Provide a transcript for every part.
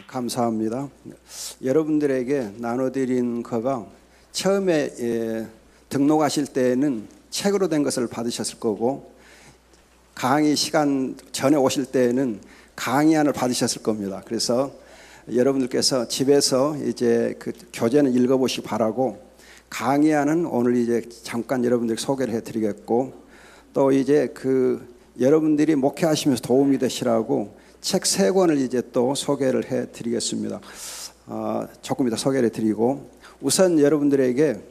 감사합니다. 여러분들에게 나눠드린 거가 처음에 등록하실 때는 책으로 된 것을 받으셨을 거고, 강의 시간 전에 오실 때는 강의안을 받으셨을 겁니다. 그래서 여러분들께서 집에서 이제 그 교재는 읽어보시기 바라고, 강의안은 오늘 이제 잠깐 여러분들께 소개를 해드리겠고, 또 이제 그 여러분들이 목회하시면서 도움이 되시라고 책 3권을 이제 또 소개를 해드리겠습니다. 조금 이따 소개를 해드리고, 우선 여러분들에게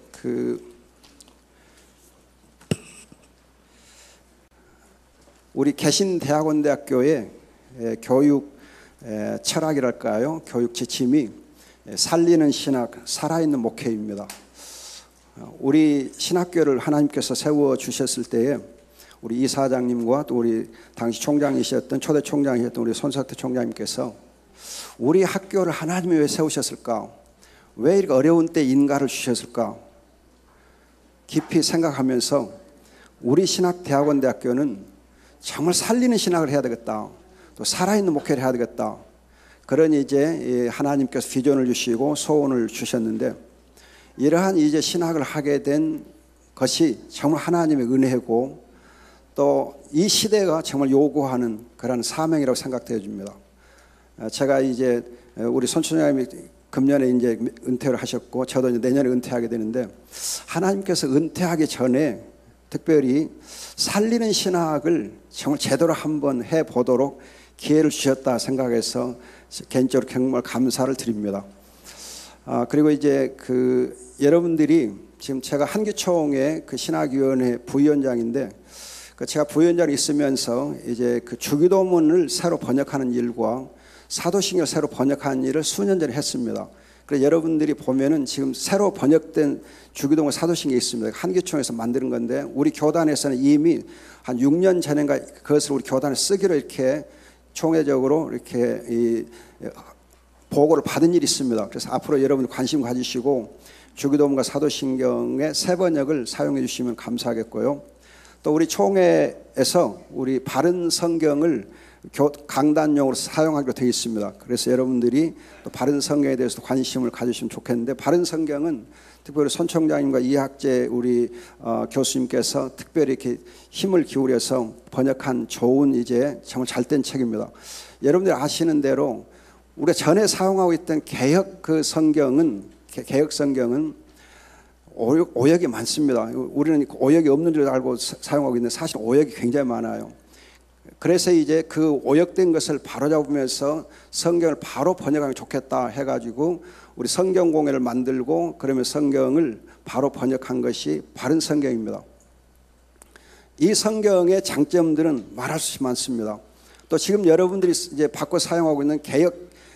우리 개신대학원대학교의 교육 철학이랄까요? 교육 지침이 살리는 신학, 살아있는 목회입니다. 우리 신학교를 하나님께서 세워주셨을 때에 우리 이사장님과 또 우리 당시 총장이셨던, 초대 총장이셨던 우리 손석태 총장님께서 우리 학교를 하나님이 왜 세우셨을까? 왜 이렇게 어려운 때 인가를 주셨을까? 깊이 생각하면서 우리 신학대학원대학교는 정말 살리는 신학을 해야 되겠다. 또 살아있는 목회를 해야 되겠다. 그런 이제 하나님께서 비전을 주시고 소원을 주셨는데, 이러한 이제 신학을 하게 된 것이 정말 하나님의 은혜고, 또 이 시대가 정말 요구하는 그런 사명이라고 생각되어 줍니다. 제가 이제 우리 손 총장님이 금년에 이제 은퇴를 하셨고, 저도 이제 내년에 은퇴하게 되는데, 하나님께서 은퇴하기 전에 특별히 살리는 신학을 정말 제대로 한번 해보도록 기회를 주셨다 생각해서 개인적으로 정말 감사를 드립니다. 그리고 이제 여러분들이 지금 제가 한기총의 신학위원회 부위원장인데, 제가 부위원장이 있으면서 이제 주기도문을 새로 번역하는 일과 사도신경을 새로 번역하는 일을 수년 전에 했습니다. 그래서 여러분들이 보면은 지금 새로 번역된 주기도문 사도신경이 있습니다. 한기총에서 만드는 건데, 우리 교단에서는 이미 한 6년 전인가 그것을 우리 교단에 쓰기로 이렇게 총회적으로 이렇게 보고를 받은 일이 있습니다. 그래서 앞으로 여러분들 관심 가지시고 주기도문과 사도신경의 새 번역을 사용해 주시면 감사하겠고요. 또 우리 총회에서 우리 바른 성경을 강단용으로 사용하기로 되어 있습니다. 그래서 여러분들이 또 바른 성경에 대해서 관심을 가지시면 좋겠는데, 바른 성경은 특별히 손 총장님과 이학재 우리 교수님께서 특별히 이렇게 힘을 기울여서 번역한 좋은 이제 정말 잘된 책입니다. 여러분들이 아시는 대로 우리가 전에 사용하고 있던 개역 성경은 오역이 많습니다. 우리는 오역이 없는 줄 알고 사용하고 있는데 사실 오역이 굉장히 많아요. 그래서 이제 그 오역된 것을 바로잡으면서 성경을 바로 번역하면 좋겠다 해가지고 우리 성경공회를 만들고, 그러면 성경을 바로 번역한 것이 바른 성경입니다. 이 성경의 장점들은 말할 수 없이 많습니다. 또 지금 여러분들이 이제 바꿔 사용하고 있는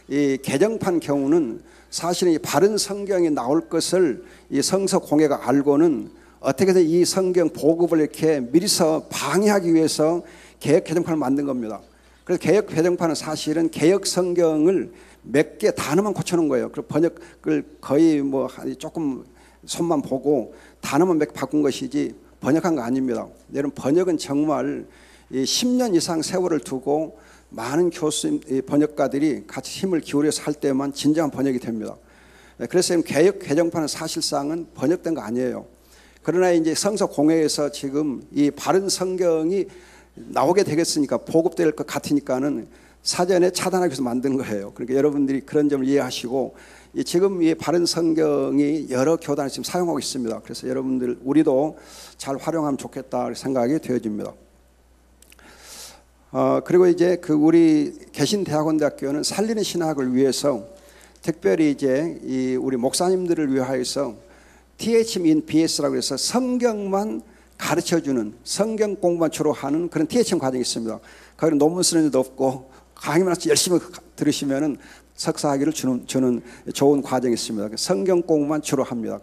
이 개정판 경우는 사실은 이 바른 성경이 나올 것을 이 성서공회가 알고는 어떻게든 이 성경 보급을 이렇게 미리서 방해하기 위해서 개역 개정판을 만든 겁니다. 그래서 개역 개정판은 사실은 개역 성경을 몇 개 단어만 고쳐놓은 거예요. 그리고 번역을 거의 뭐 조금 손만 보고 단어만 몇 개 바꾼 것이지 번역한 거 아닙니다. 여러분, 번역은 정말 10년 이상 세월을 두고 많은 교수님, 번역가들이 같이 힘을 기울여서 할 때만 진정한 번역이 됩니다. 그래서 개역 개정판은 사실상은 번역된 거 아니에요. 그러나 이제 성서공회에서 지금 이 바른 성경이 나오게 되겠으니까, 보급될 것 같으니까는 사전에 차단하기 위해서 만든 거예요. 그러니까 여러분들이 그런 점을 이해하시고, 지금 이 바른 성경이 여러 교단에서 지금 사용하고 있습니다. 그래서 여러분들, 우리도 잘 활용하면 좋겠다 생각이 되어집니다. 그리고 이제 우리 개신대학원대학교는 살리는 신학을 위해서 특별히 이제 우리 목사님들을 위하여서 THM in BS라고 해서 성경만 가르쳐주는, 성경 공부만 주로 하는 그런 THM 과정이 있습니다. 거기는 논문 쓰는 일도 없고 강의만 열심히 들으시면은 석사학위를 주는 좋은 과정이 있습니다. 성경 공부만 주로 합니다.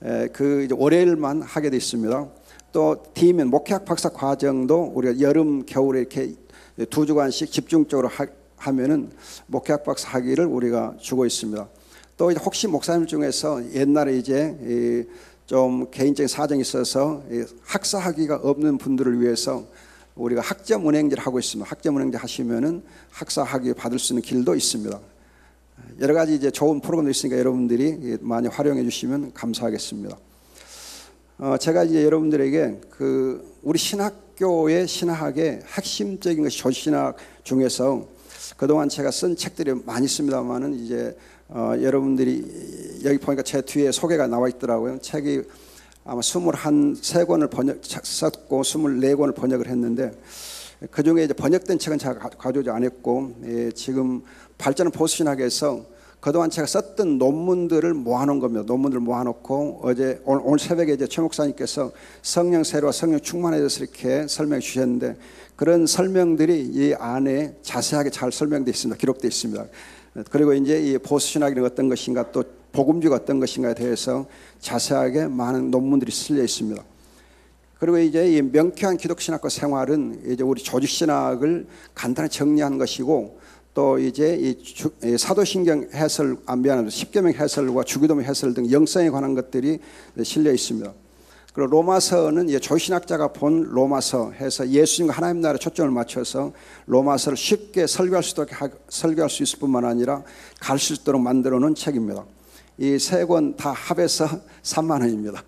이제 월요일만 하게 돼 있습니다. 또 DMN 목회학 박사 과정도 우리가 여름 겨울에 이렇게 2주간씩 집중적으로 하면은 목회학 박사 학위를 우리가 주고 있습니다. 또 이제 혹시 목사님 중에서 옛날에 이제 좀 개인적인 사정이 있어서 학사 학위가 없는 분들을 위해서 우리가 학점 운행제를 하고 있습니다. 학점 운행제 하시면은 학사 학위 받을 수 있는 길도 있습니다. 여러 가지 이제 좋은 프로그램도 있으니까 여러분들이 많이 활용해 주시면 감사하겠습니다. 제가 이제 여러분들에게 우리 신학교의 신학의 핵심적인 것이 조신학 중에서 그동안 제가 쓴 책들이 많이 있습니다만은 이제 여러분들이 여기 보니까 제 뒤에 소개가 나와 있더라고요. 책이 아마 23권을 썼고 24권을 번역을 했는데 그 중에 이제 번역된 책은 제가 가져오지 않았고, 지금 발전은 보수신학에서 그동안 제가 썼던 논문들을 모아놓은 겁니다. 논문들을 모아놓고 오늘 새벽에 이제 최 목사님께서 성령 세례와 성령 충만에 대해서 이렇게 설명해 주셨는데 그런 설명들이 이 안에 자세하게 잘 설명되어 있습니다. 기록되어 있습니다. 그리고 이제 이 보수신학이 어떤 것인가 또 복음주의가 어떤 것인가에 대해서 자세하게 많은 논문들이 실려 있습니다. 그리고 이제 이 명쾌한 기독신학과 생활은 이제 우리 조직신학을 간단히 정리한 것이고 또 이제 이 사도신경 해설, 미안합니다. 십계명 해설과 주기도문 해설 등 영성에 관한 것들이 실려 있습니다. 그리고 로마서는 조신학자가 본 로마서 해서 예수님과 하나님 나라에 초점을 맞춰서 로마서를 쉽게 설교할 수 있을 뿐만 아니라 갈 수 있도록 만들어 놓은 책입니다. 이 세 권 다 합해서 3만 원입니다.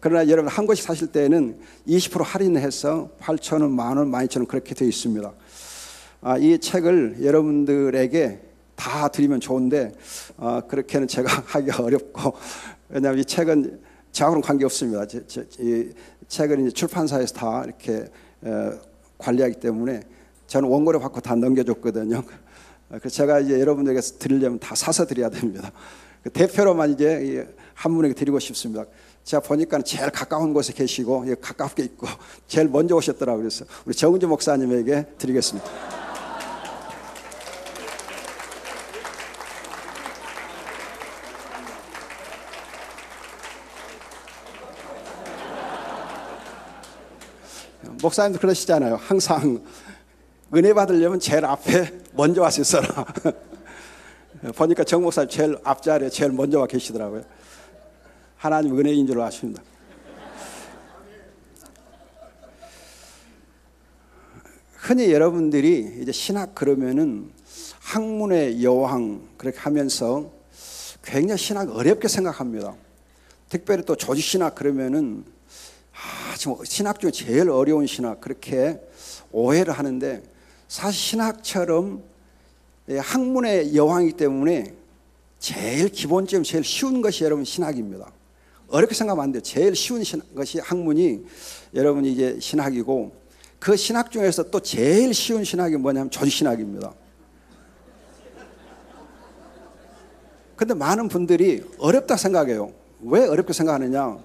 그러나 여러분 한 권씩 사실 때는 20% 할인해서 8,000원, 만원, 12,000원 그렇게 되어 있습니다. 이 책을 여러분들에게 다 드리면 좋은데 그렇게는 제가 하기가 어렵고, 왜냐하면 이 책은 저하고는 관계없습니다. 이 책은 이제 출판사에서 다 이렇게 관리하기 때문에 저는 원고료 받고 다 넘겨줬거든요. 그래서 제가 이제 여러분들에게 드리려면 다 사서 드려야 됩니다. 대표로만 이제 한 분에게 드리고 싶습니다. 제가 보니까 제일 가까운 곳에 계시고 가깝게 있고 제일 먼저 오셨더라고요. 그래서 우리 정은주 목사님에게 드리겠습니다. 목사님도 그러시잖아요. 항상 은혜 받으려면 제일 앞에 먼저 와서 있어라. 보니까 정 목사님 제일 앞자리에 제일 먼저 와 계시더라고요. 하나님 은혜인 줄 아십니다. 흔히 여러분들이 이제 신학 그러면은 학문의 여왕 그렇게 하면서 굉장히 신학 어렵게 생각합니다. 특별히 또 조직신학 그러면은 지금 신학 중에 제일 어려운 신학 그렇게 오해를 하는데, 사실 신학처럼 학문의 여왕이기 때문에 제일 기본적인 제일 쉬운 것이 여러분 신학입니다. 어렵게 생각하면 안 돼요. 제일 쉬운 것이 학문이 여러분이 이제 신학이고, 그 신학 중에서 또 제일 쉬운 신학이 뭐냐면 조직신학입니다. 근데 많은 분들이 어렵다 생각해요. 왜 어렵게 생각하느냐?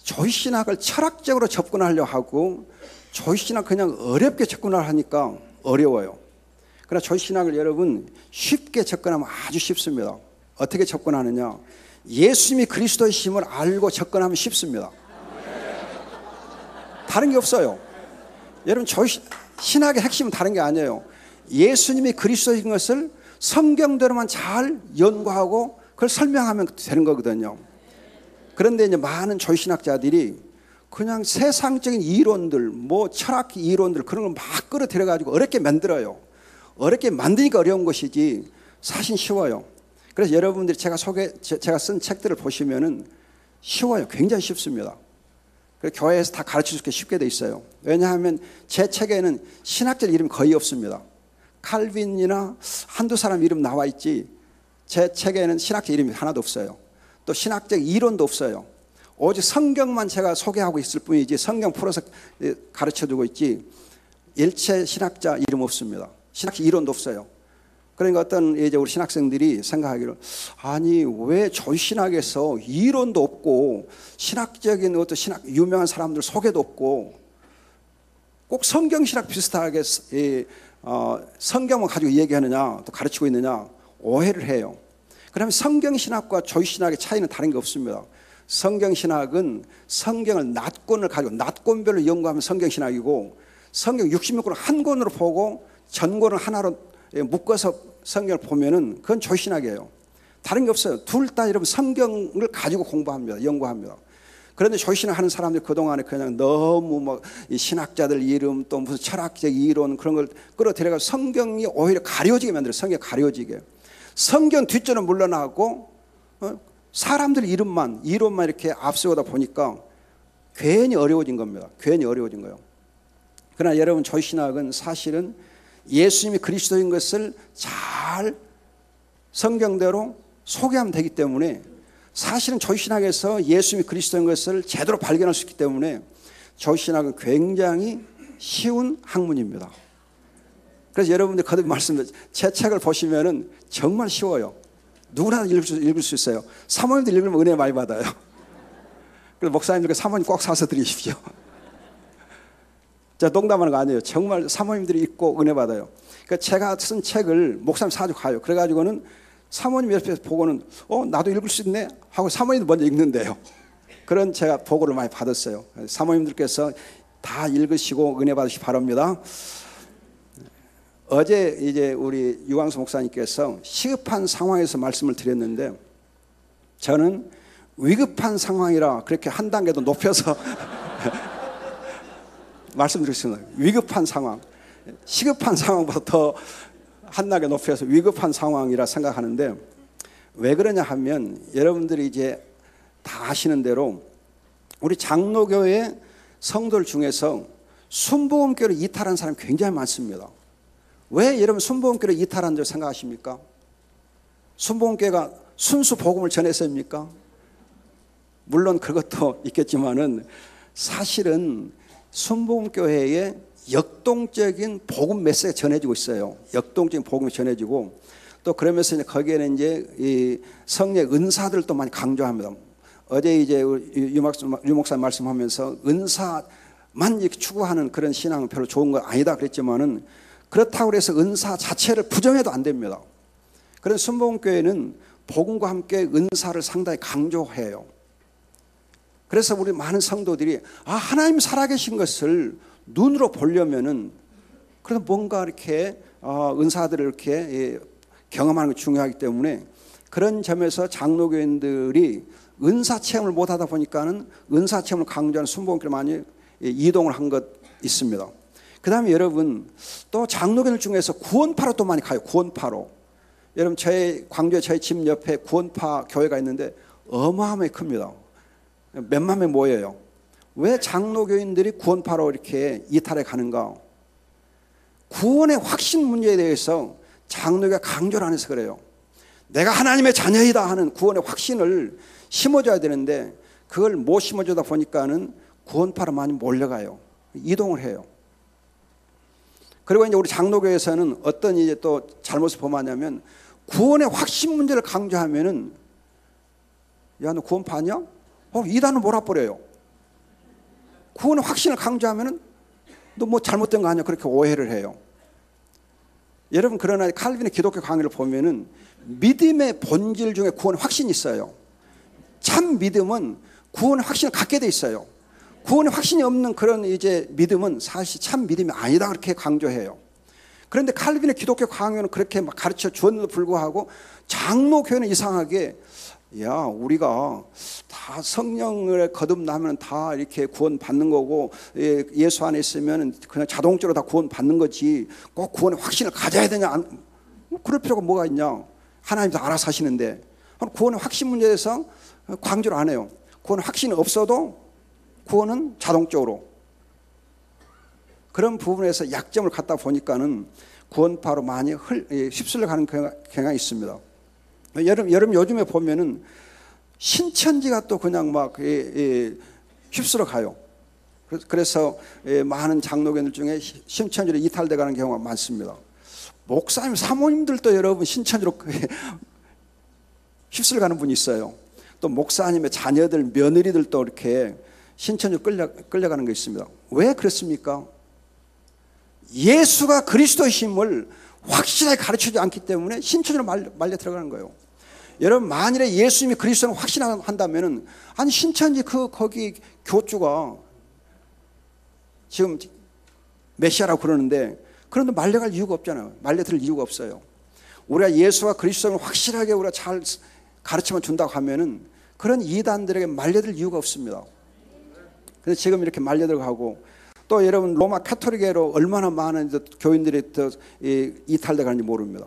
조직신학을 철학적으로 접근하려고 하고 조직신학 그냥 어렵게 접근을 하니까 어려워요. 그러나 조직신학을 여러분 쉽게 접근하면 아주 쉽습니다. 어떻게 접근하느냐? 예수님이 그리스도이심을 알고 접근하면 쉽습니다. 다른 게 없어요. 여러분 신학의 핵심은 다른 게 아니에요. 예수님이 그리스도인 것을 성경대로만 잘 연구하고 그걸 설명하면 되는 거거든요. 그런데 이제 많은 조신학자들이 그냥 세상적인 이론들, 철학 이론들 그런 걸 막 끌어들여가지고 어렵게 만들어요. 어렵게 만드니까 어려운 것이지 사실 쉬워요. 그래서 여러분들이 제가 쓴 책들을 보시면은 쉬워요. 굉장히 쉽습니다. 그래서 교회에서 다 가르칠 수 있게 쉽게 돼 있어요. 왜냐하면 제 책에는 신학적 이름이 거의 없습니다. 칼빈이나 한두 사람 이름 나와 있지 제 책에는 신학적 이름이 하나도 없어요. 또 신학적 이론도 없어요. 오직 성경만 제가 소개하고 있을 뿐이지 성경 풀어서 가르쳐주고 있지 일체 신학자 이름 없습니다. 신학적 이론도 없어요. 그러니까 어떤 이제 우리 신학생들이 생각하기를 아니 왜 조신학에서 이론도 없고 신학적인 어떤 유명한 사람들 소개도 없고 꼭 성경신학 비슷하게 성경만 가지고 얘기하느냐 또 가르치고 있느냐 오해를 해요. 그러면 성경신학과 조신학의 차이는 다른 게 없습니다. 성경신학은 성경을 낫권을 가지고 낫권별로 연구하면 성경신학이고 성경 66권을 한 권으로 보고 전권을 하나로 묶어서 성경을 보면은 그건 조신학이에요. 다른 게 없어요. 둘 다 여러분 성경을 가지고 공부합니다. 연구합니다. 그런데 조신하는 사람들이 그동안에 그냥 너무 뭐 이 신학자들 이름 또 무슨 철학적 이론 그런 걸 끌어들여가 성경이 오히려 가려지게 만들어요. 성경이 가려지게. 성경 뒷전은 물러나고 사람들 이름만 이론만 이렇게 앞세우다 보니까 괜히 어려워진 겁니다. 괜히 어려워진 거예요. 그러나 여러분 조신학은 사실은 예수님이 그리스도인 것을 잘 성경대로 소개하면 되기 때문에 사실은 조신학에서 예수님이 그리스도인 것을 제대로 발견할 수 있기 때문에 조신학은 굉장히 쉬운 학문입니다. 그래서 여러분들 거듭 말씀드려요. 제 책을 보시면은 정말 쉬워요. 누구나 읽을 수 있어요. 사모님들 읽으면 은혜 많이 받아요. 그래서 목사님들께 사모님 꼭 사서 드리십시오. 제가 농담하는 거 아니에요. 정말 사모님들이 읽고 은혜 받아요. 그러니까 제가 쓴 책을 목사님 사주고 가요. 그래가지고는 사모님 옆에서 보고는 나도 읽을 수 있네 하고 사모님도 먼저 읽는데요. 그런 제가 보고를 많이 받았어요. 사모님들께서 다 읽으시고 은혜 받으시기 바랍니다. 어제 이제 우리 유광수 목사님께서 시급한 상황에서 말씀을 드렸는데 저는 위급한 상황이라 그렇게 한 단계 더 높여서 말씀드렸습니다. 위급한 상황, 시급한 상황보다 더 한 단계 높여서 위급한 상황이라 생각하는데 왜 그러냐 하면 여러분들이 이제 다 아시는 대로 우리 장로교회 성도들 중에서 순복음교를 이탈한 사람이 굉장히 많습니다. 왜 여러분 순복음교를 이탈한 줄 생각하십니까? 순복음교회가 순수 복음을 전했습니까? 물론 그것도 있겠지만은 사실은 순복음교회에 역동적인 복음 메시지가 전해지고 있어요. 역동적인 복음이 전해지고 또 그러면서 이제 거기에는 이제 이 성령의 은사들도 많이 강조합니다. 어제 이제 유 목사님 말씀하면서 은사만 이렇게 추구하는 그런 신앙은 별로 좋은 거 아니다 그랬지만은 그렇다고 해서 은사 자체를 부정해도 안 됩니다. 그래서 순복음교회는 복음과 함께 은사를 상당히 강조해요. 그래서 우리 많은 성도들이 하나님 살아계신 것을 눈으로 보려면은 그래서 뭔가 이렇게 은사들을 이렇게 경험하는 게 중요하기 때문에 그런 점에서 장로교인들이 은사 체험을 못하다 보니까는 은사 체험을 강조하는 순복음교회로 많이 이동을 한 것 있습니다. 그 다음에 여러분 또 장로교인들 중에서 구원파로 또 많이 가요. 구원파로. 여러분 광주에 저희 집 옆에 구원파 교회가 있는데 어마어마하게 큽니다. 몇만 명 모여요. 왜 장로교인들이 구원파로 이렇게 이탈해 가는가? 구원의 확신 문제에 대해서 장로교가 강조를 안 해서 그래요. 내가 하나님의 자녀이다 하는 구원의 확신을 심어줘야 되는데 그걸 못 심어주다 보니까는 구원파로 많이 몰려가요. 이동을 해요. 그리고 이제 우리 장로교에서는 어떤 이제 또 잘못을 범하냐면 구원의 확신 문제를 강조하면은 야, 너 구원파 아니야? 이단을 몰아버려요. 구원의 확신을 강조하면은 너 뭐 잘못된 거 아니야? 그렇게 오해를 해요. 여러분 그러나 칼빈의 기독교 강의를 보면은 믿음의 본질 중에 구원의 확신이 있어요. 참 믿음은 구원의 확신을 갖게 돼 있어요. 구원의 확신이 없는 그런 이제 믿음은 사실 참 믿음이 아니다 그렇게 강조해요. 그런데 칼빈의 기독교 강의는 그렇게 막 가르쳐 주었는데도 불구하고 장로교회는 이상하게 우리가 다 성령을 거듭나면 다 이렇게 구원 받는 거고 예수 안에 있으면 그냥 자동적으로 다 구원 받는 거지 꼭 구원의 확신을 가져야 되냐? 그럴 필요가 뭐가 있냐? 하나님도 알아서 하시는데 구원의 확신 문제에 대해서 강조를 안 해요. 구원의 확신이 없어도 구원은 자동적으로 그런 부분에서 약점을 갖다 보니까는 구원파로 많이 휩쓸려 가는 경향이 있습니다. 여러분 요즘에 보면은 신천지가 또 그냥 막 휩쓸어 가요. 그래서 많은 장로교인들 중에 신천지로 이탈돼 가는 경우가 많습니다. 목사님, 사모님들도 여러분 신천지로 휩쓸려 가는 분이 있어요. 또 목사님의 자녀들, 며느리들도 이렇게 신천지로 끌려가는 게 있습니다. 왜 그렇습니까? 예수가 그리스도이심을 확실하게 가르치지 않기 때문에 신천지로 말려 들어가는 거예요. 여러분 만일에 예수님이 그리스도를 확신한다면은 아니 신천지 거기 교주가 지금 메시아라고 그러는데 그런데 말려갈 이유가 없잖아요. 말려들 이유가 없어요. 우리가 예수와 그리스도를 확실하게 우리가 잘 가르치면 준다고 하면은 그런 이단들에게 말려들 이유가 없습니다. 근데 지금 이렇게 말려들어가고 또 여러분 로마 카톨릭계로 얼마나 많은 교인들이 더 이탈돼 가는지 모릅니다.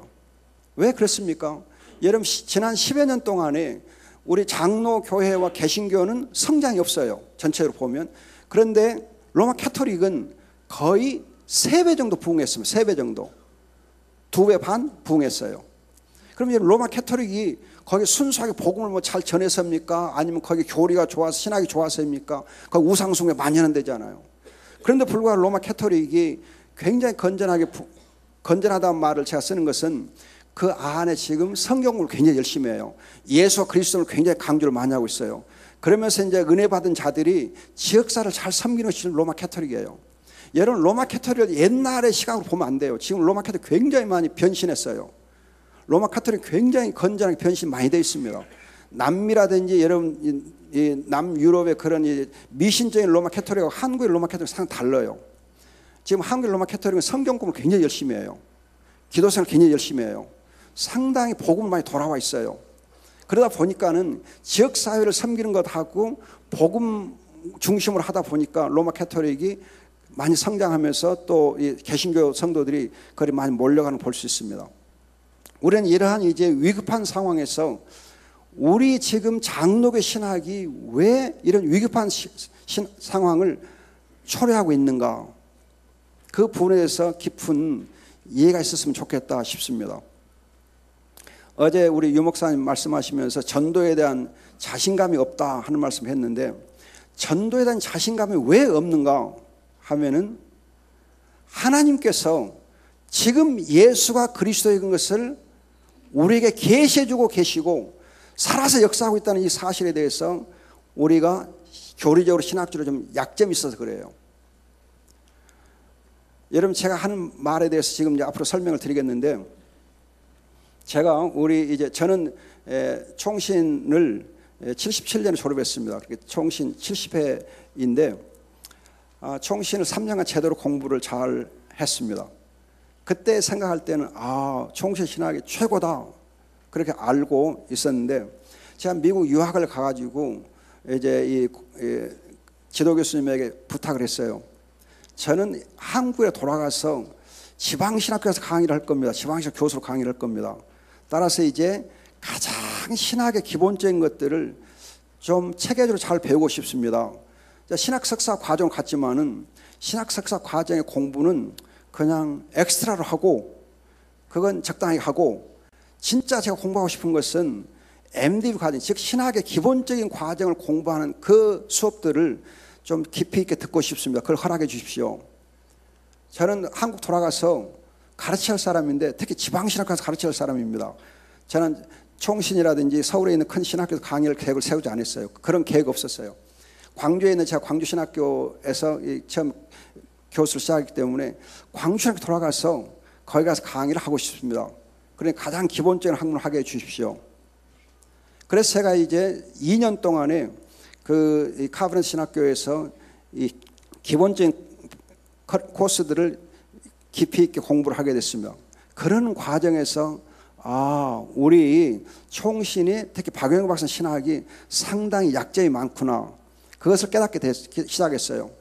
왜 그렇습니까? 여러분 지난 10여 년 동안에 우리 장로 교회와 개신교는 성장이 없어요. 전체로 보면. 그런데 로마 카톨릭은 거의 3배 정도 부흥했습니다. 3배 정도. 2배 반 부흥했어요. 그럼 로마 카톨릭이 거기 순수하게 복음을 뭐 잘 전해서입니까? 아니면 거기 교리가 좋아서 신학이 좋아서입니까? 거기 우상숭배 많이 하는 데잖아요. 그런데 불구하고 로마 카톨릭이 굉장히 건전하다는 말을 제가 쓰는 것은 그 안에 지금 성경 공부를 굉장히 열심히 해요. 예수와 그리스도를 굉장히 강조를 많이 하고 있어요. 그러면서 이제 은혜 받은 자들이 지역사를 잘 섬기는 것이 로마 카톨릭이에요. 여러분 로마 카톨릭을 옛날의 시각으로 보면 안 돼요. 지금 로마 카톨릭 굉장히 많이 변신했어요. 로마 카톨릭 굉장히 건전하게 변신 많이 되어 있습니다. 남미라든지 여러분 이 남유럽의 그런 미신적인 로마 카톨릭하고 한국의 로마 카톨릭은 상당히 달라요. 지금 한국의 로마 카톨릭은 성경 공부를 굉장히 열심히 해요. 기도생활을 굉장히 열심히 해요. 상당히 복음을 많이 돌아와 있어요. 그러다 보니까는 지역사회를 섬기는 것하고 복음 중심으로 하다 보니까 로마 카톨릭이 많이 성장하면서 또 이 개신교 성도들이 거기 많이 몰려가는 걸 볼 수 있습니다. 우리는 이러한 이제 위급한 상황에서 우리 지금 장로교 신학이 왜 이런 위급한 상황을 초래하고 있는가? 그 부분에 대해서 깊은 이해가 있었으면 좋겠다 싶습니다. 어제 우리 유 목사님 말씀하시면서 전도에 대한 자신감이 없다 하는 말씀을 했는데 전도에 대한 자신감이 왜 없는가 하면은 하나님께서 지금 예수가 그리스도인 것을 우리에게 계시해 주고 계시고 살아서 역사하고 있다는 이 사실에 대해서 우리가 교리적으로 신학적으로 좀 약점이 있어서 그래요. 여러분 제가 하는 말에 대해서 지금 이제 앞으로 설명을 드리겠는데 제가 저는 총신을 77년에 졸업했습니다. 총신 70회인데 총신을 3년간 제대로 공부를 잘 했습니다. 그때 생각할 때는 총신 신학이 최고다 그렇게 알고 있었는데 제가 미국 유학을 가가지고 이제 이 지도 교수님에게 부탁을 했어요. 저는 한국에 돌아가서 지방신학교에서 강의를 할 겁니다. 지방신학 교수로 강의를 할 겁니다. 따라서 이제 가장 신학의 기본적인 것들을 좀 체계적으로 잘 배우고 싶습니다. 신학 석사 과정을 갔지만은 신학 석사 과정의 공부는 그냥 엑스트라로 하고 그건 적당히 하고 진짜 제가 공부하고 싶은 것은 MDB 과정, 즉 신학의 기본적인 과정을 공부하는 그 수업들을 좀 깊이 있게 듣고 싶습니다. 그걸 허락해 주십시오. 저는 한국 돌아가서 가르쳐야 할 사람인데 특히 지방신학 가서 가르쳐야 할 사람입니다. 저는 총신이라든지 서울에 있는 큰 신학교에서 강의를 계획을 세우지 않았어요. 그런 계획 없었어요. 광주에 있는 제가 광주신학교에서 처음 교수를 시작했기 때문에 광주신학교 돌아가서 거기 가서 강의를 하고 싶습니다. 그러니까 가장 기본적인 학문을 하게 해 주십시오. 그래서 제가 이제 2년 동안에 그 카브렌 신학교에서 이 기본적인 코스들을 깊이 있게 공부를 하게 됐습니다. 그런 과정에서 우리 총신이 특히 박영경 박사 신학이 상당히 약점이 많구나. 그것을 깨닫게 시작했어요.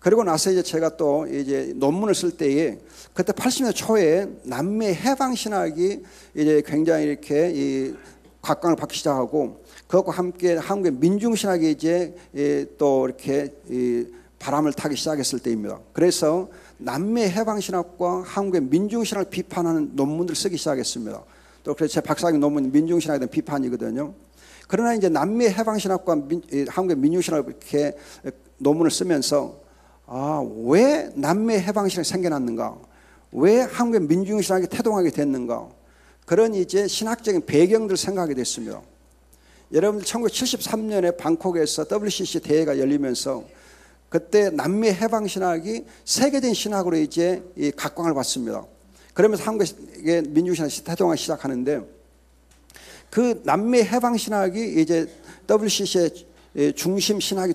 그리고 나서 이제 제가 또 이제 논문을 쓸 때에 그때 80년대 초에 남미 해방 신학이 이제 굉장히 이렇게 이 각광을 받기 시작하고 그것과 함께 한국의 민중 신학이 이제 또 이렇게 이 바람을 타기 시작했을 때입니다. 그래서 남미 해방 신학과 한국의 민중 신학을 비판하는 논문들을 쓰기 시작했습니다. 또 그래서 제 박사학위 논문 민중 신학에 대한 비판이거든요. 그러나 이제 남미 해방 신학과 한국의 민중 신학을 이렇게 논문을 쓰면서 왜 남미 해방 신학이 생겨났는가? 왜 한국의 민중 신학이 태동하게 됐는가? 그런 이제 신학적인 배경들을 생각하게 됐습니다. 여러분들 1973년에 방콕에서 WCC 대회가 열리면서 그때 남미 해방 신학이 세계적인 신학으로 이제 이 각광을 받습니다. 그러면서 한국의 민중 신학이 태동하기 시작하는데 그 남미 해방 신학이 이제 WCC의 중심 신학이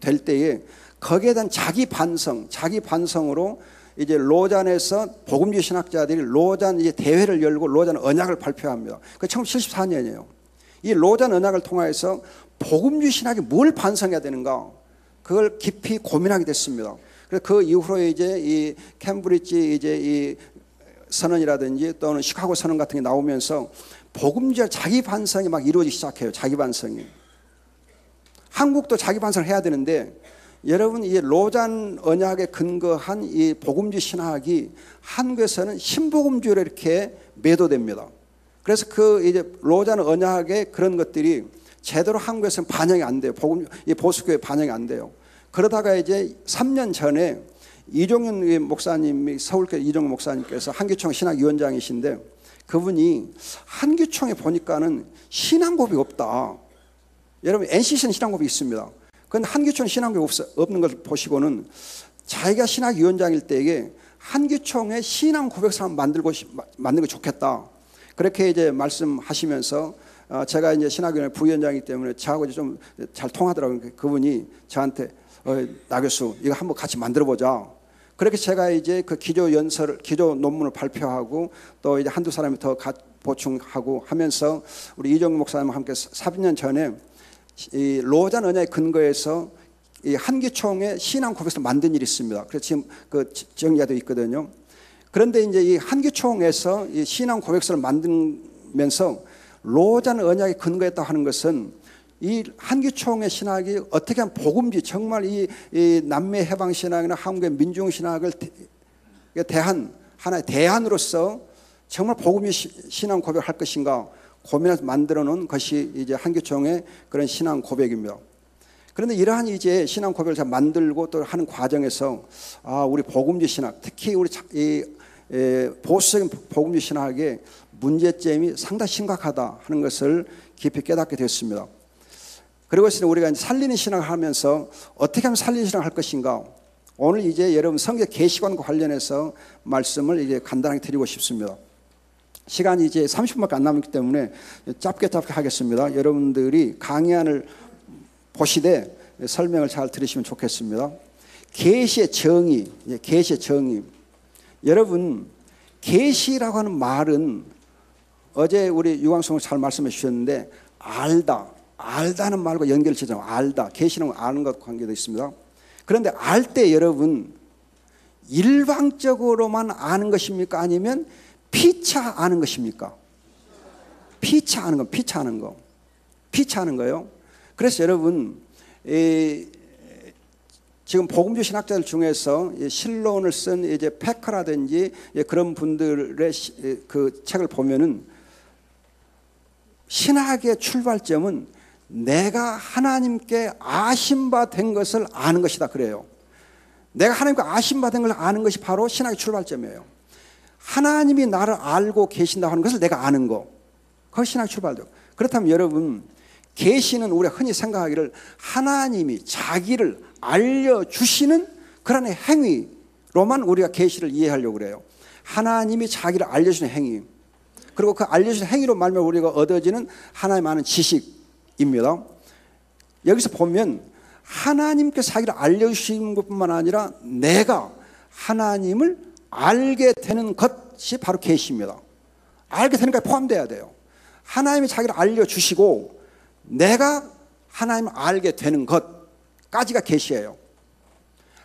될 때에 거기에 대한 자기 반성으로 이제 로잔에서 복음주의 신학자들이 로잔 이제 대회를 열고 로잔 언약을 발표합니다. 그 1974년이에요. 이 로잔 언약을 통해서 복음주의 신학이 뭘 반성해야 되는가? 그걸 깊이 고민하게 됐습니다. 그래서 그 이후로 이제 이 캠브리지 이제 이 선언이라든지 또는 시카고 선언 같은 게 나오면서 복음주의 자기 반성이 막 이루어지기 시작해요. 자기 반성이. 한국도 자기 반성을 해야 되는데 여러분 이 로잔 언약에 근거한 이 복음주의 신학이 한국에서는 신복음주의로 이렇게 매도됩니다. 그래서 그 이제 로잔 언약의 그런 것들이 제대로 한국에서는 반영이 안 돼요. 이 보수교회 반영이 안 돼요. 그러다가 이제 3년 전에 이종윤 목사님이 서울교회 이종윤 목사님께서 한기총 신학위원장이신데 그분이 한기총에 보니까는 신앙 고백이 없다. 여러분 NCC는 신앙 고백이 있습니다. 그런데 한기총 신앙 고백이 없는 걸 보시고는 자기가 신학위원장일 때에 한기총의 신앙 고백서를 만들는 게 좋겠다. 그렇게 이제 말씀하시면서 제가 이제 신학위원회 부위원장이기 때문에 저하고 좀 잘 통하더라고요. 그분이 저한테 나 교수 이거 한번 같이 만들어 보자. 그렇게 제가 이제 그 기조 논문을 발표하고 또 이제 한두 사람이 더 보충하고 하면서 우리 이정국 목사님과 함께 3년 전에 이 로잔 언약의 근거에서 이 한기총의 신앙 고백서를 만든 일이 있습니다. 그래서 지금 그 정리가 되어 있거든요. 그런데 이제 이 한기총에서 이 신앙 고백서를 만들면서 로잔 언약에 근거했다고 하는 것은 이 한기총의 신학이 어떻게 하면 복음주의 정말 이 남미 해방 신학이나 한국의 민중 신학을 대한 하나의 대안으로서 정말 복음주의 신앙 고백을 할 것인가 고민해서 만들어 놓은 것이 이제 한기총의 그런 신앙 고백입니다. 그런데 이러한 이제 신앙 고백을 잘 만들고 또 하는 과정에서 우리 복음주의 신학 특히 우리 보수적인 복음주의 신학의 문제점이 상당히 심각하다 하는 것을 깊이 깨닫게 됐습니다. 그리고 우리가 이제 살리는 신학을 하면서 어떻게 하면 살리는 신학을 할 것인가 오늘 이제 여러분 성경 계시관과 관련해서 말씀을 이제 간단하게 드리고 싶습니다. 시간이 이제 30분밖에 안 남았기 때문에 짧게 하겠습니다. 여러분들이 강의안을 보시되 설명을 잘 들으시면 좋겠습니다. 계시의 정의, 계시의 정의. 여러분 계시라고 하는 말은 어제 우리 유광성을 잘 말씀해 주셨는데 알다는 말과 연결을 지죠. 알다. 계시는 아는 것과 관계되어 있습니다. 그런데 알 때 여러분 일방적으로만 아는 것입니까? 아니면 피차 아는 것입니까? 피차 아는 거. 피차 아는 거요. 그래서 여러분 지금 복음주의 신학자들 중에서 신론을 쓴 이제 패커라든지 그런 분들의 그 책을 보면은 신학의 출발점은 내가 하나님께 아심바 된 것을 아는 것이다 그래요. 내가 하나님께 아심바 된 것을 아는 것이 바로 신학의 출발점이에요. 하나님이 나를 알고 계신다고 하는 것을 내가 아는 거. 그것이 신학의 출발점. 그렇다면 여러분 계시는 우리가 흔히 생각하기를 하나님이 자기를 알려주시는 그런 행위로만 우리가 계시를 이해하려고 그래요. 하나님이 자기를 알려주는 행위. 그리고 그 알려주는 행위로 말미암아 우리가 얻어지는 하나님 아는 지식입니다. 여기서 보면 하나님께서 자기를 알려주시는 것뿐만 아니라 내가 하나님을 알게 되는 것이 바로 계시입니다. 알게 되는 것에 포함되어야 돼요. 하나님이 자기를 알려주시고 내가 하나님을 알게 되는 것까지가 계시예요.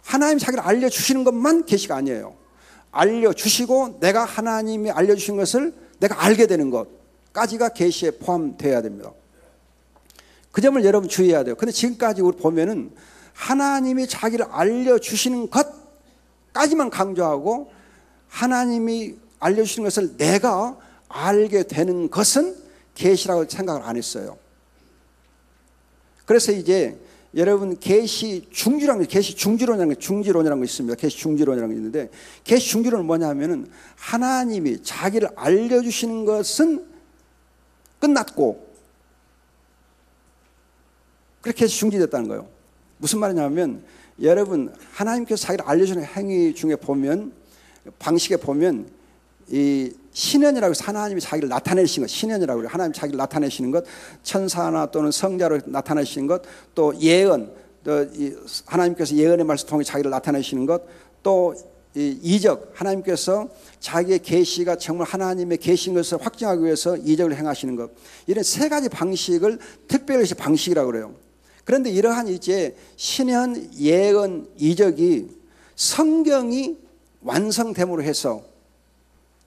하나님이 자기를 알려주시는 것만 계시가 아니에요. 알려주시고 내가 하나님이 알려주신 것을 내가 알게 되는 것까지가 계시에 포함되어야 됩니다. 그 점을 여러분 주의해야 돼요. 그런데 지금까지 우리 보면은 하나님이 자기를 알려주시는 것까지만 강조하고 하나님이 알려주시는 것을 내가 알게 되는 것은 계시라고 생각을 안 했어요. 그래서 이제 여러분 계시 중지론이라는 게 있습니다. 계시 중지론이라는 게 있는데 계시 중지론은 뭐냐면은 하나님이 자기를 알려주시는 것은 끝났고 그렇게 해서 중지됐다는 거예요. 무슨 말이냐면 여러분 하나님께서 자기를 알려주는 행위 중에 보면 방식에 보면 이 신현이라고 해서 하나님이 자기를 나타내시는 것, 신현이라고 그래요. 하나님이 자기를 나타내시는 것, 천사나 또는 성자로 나타내시는 것, 또 예언, 또 하나님께서 예언의 말씀 통해 자기를 나타내시는 것, 또 이적, 하나님께서 자기의 계시가 정말 하나님의 계신 것을 확증하기 위해서 이적을 행하시는 것, 이런 세 가지 방식을 특별히 방식이라고 그래요. 그런데 이러한 이제 신현, 예언, 이적이 성경이 완성됨으로 해서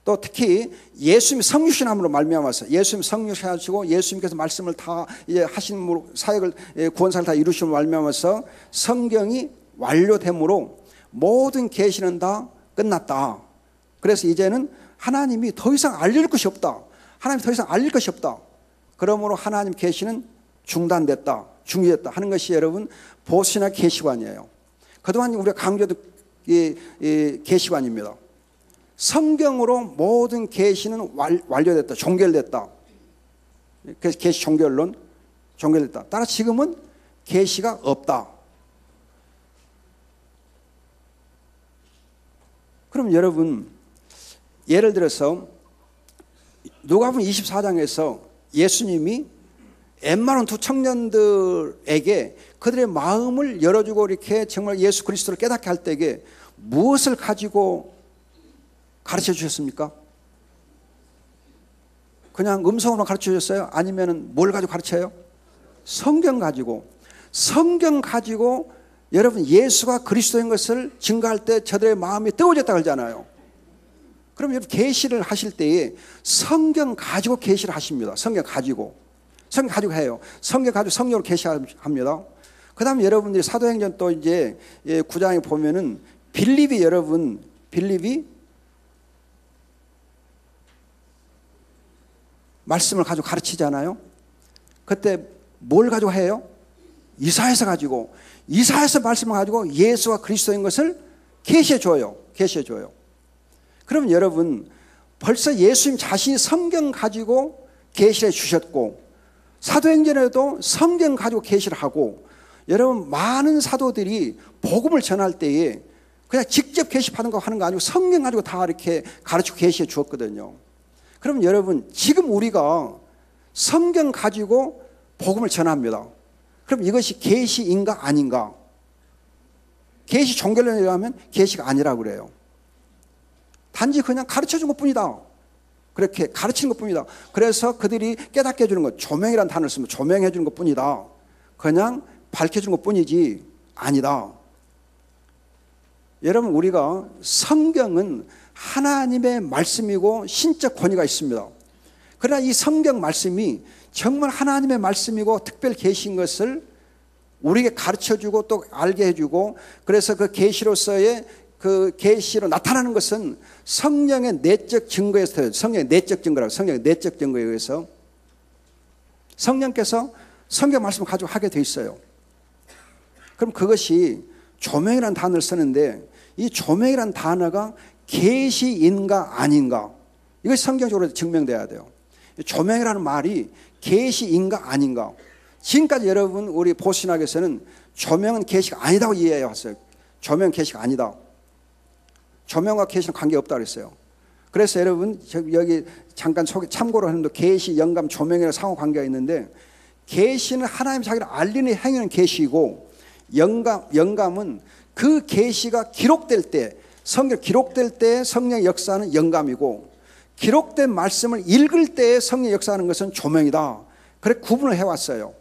또 특히 예수님이 성육신함으로 말미암아서 예수님 성육신하시고 예수님께서 말씀을 다 이제 하심으로 사역을 구원사를 다 이루심으로 말미암아서 성경이 완료됨으로 모든 계시는 다 끝났다. 그래서 이제는 하나님이 더 이상 알릴 것이 없다. 하나님이 더 이상 알릴 것이 없다. 그러므로 하나님 계시는 중단됐다. 중지됐다 하는 것이 여러분 보수신학 계시관이에요. 그동안 우리가 강조된 계시관입니다. 성경으로 모든 계시는 완료됐다. 종결됐다. 그래서 계시 종결론 종결됐다. 따라 지금은 계시가 없다. 그럼 여러분 예를 들어서 누가복음 24장에서 예수님이 엠마온 두 청년들에게 그들의 마음을 열어주고 이렇게 정말 예수 그리스도를 깨닫게 할 때에 무엇을 가지고 가르쳐 주셨습니까? 그냥 음성으로 가르쳐 주셨어요? 아니면 뭘 가지고 가르쳐요? 성경 가지고. 성경 가지고 여러분 예수가 그리스도인 것을 증거할 때 저들의 마음이 뜨거워졌다 그러잖아요. 그럼 여러분 계시를 하실 때에 성경 가지고 계시를 하십니다. 성경 가지고 해요. 성경 가지고 성령으로 계시합니다. 그다음에 여러분들이 사도행전 또 이제 9장에 보면은 빌립이 말씀을 가지고 가르치잖아요. 그때 뭘 가지고 해요? 이사야서 가지고 이사야서 말씀을 가지고 예수가 그리스도인 것을 계시해 줘요. 그럼 여러분 벌써 예수님 자신이 성경 가지고 계시해 주셨고 사도행전에도 성경 가지고 계시를 하고 여러분 많은 사도들이 복음을 전할 때에 그냥 직접 계시하는 거 하는 거 아니고 성경 가지고 다 이렇게 가르치고 계시해 주었거든요. 그럼 여러분 지금 우리가 성경 가지고 복음을 전합니다. 그럼 이것이 계시인가 아닌가? 계시 종결론에 의하면 계시가 아니라고 그래요. 단지 그냥 가르쳐준 것뿐이다. 그렇게 가르치는 것뿐이다. 그래서 그들이 깨닫게 해주는 것, 조명이라는 단어를 쓰면 조명해 주는 것뿐이다. 그냥 밝혀주는 것뿐이지 아니다. 여러분 우리가 성경은 하나님의 말씀이고 신적 권위가 있습니다. 그러나 이 성경 말씀이 정말 하나님의 말씀이고 특별 계시인 것을 우리에게 가르쳐주고 또 알게 해주고 그래서 그 계시로서의 그 계시로 나타나는 것은 성령의 내적 증거에서 성령의 내적 증거라고 성령의 내적 증거에 의해서 성령께서 성경 말씀을 가지고 하게 돼 있어요. 그럼 그것이 조명이라는 단어를 쓰는데 이 조명이라는 단어가 계시인가 아닌가 이것이 성경적으로 증명돼야 돼요. 조명이라는 말이 계시인가 아닌가. 지금까지 여러분 우리 보신학에서는 조명은 계시가 아니다고 이해해 왔어요. 조명은 계시가 아니다. 조명과 계시는 관계없다고 그랬어요. 그래서 여러분 여기 잠깐 참고로 하는데 계시, 영감, 조명이라는 상호관계가 있는데 계시는 하나님 자기를 알리는 행위는 계시고 영감은 그 계시가 기록될 때 성경 기록될 때 성령의 역사는 영감이고 기록된 말씀을 읽을 때 성령의 역사하는 것은 조명이다. 그렇게 구분을 해왔어요.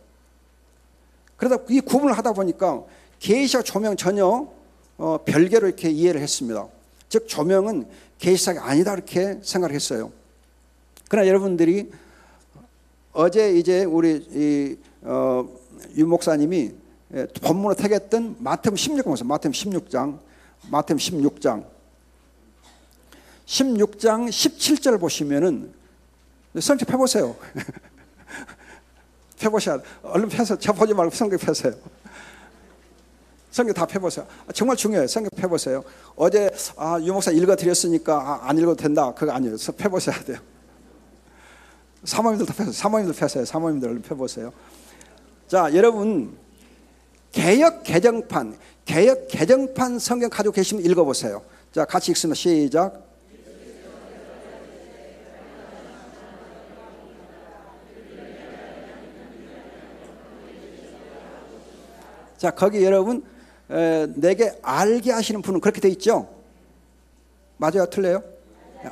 그러다 이 구분을 하다 보니까 계시와 조명 전혀 별개로 이렇게 이해를 했습니다. 즉 조명은 계시사가 아니다 이렇게 생각을 했어요. 그러나 여러분들이 어제 이제 우리 유 목사님이 본문으로 택했던 마태복음 16장 보세요. 마태복음 16장 17절 보시면은 성경 펴보세요. 펴보셔야 돼. 얼른 펴서 저 보지 말고 성경 펴세요. 성경 다 펴보세요. 정말 중요해요. 성경 펴보세요. 어제 유 목사 읽어드렸으니까 안 읽어도 된다. 그거 아니에요. 펴보셔야 돼요. 사모님들도 펴세요. 사모님들 펴세요. 사모님들 얼른 펴보세요. 자, 여러분 개역 개정판 성경 가지고 계시면 읽어보세요. 자, 같이 읽습니다. 시작. 자, 거기 여러분 내게 알게 하시는 분은 그렇게 돼 있죠? 맞아요? 틀려요?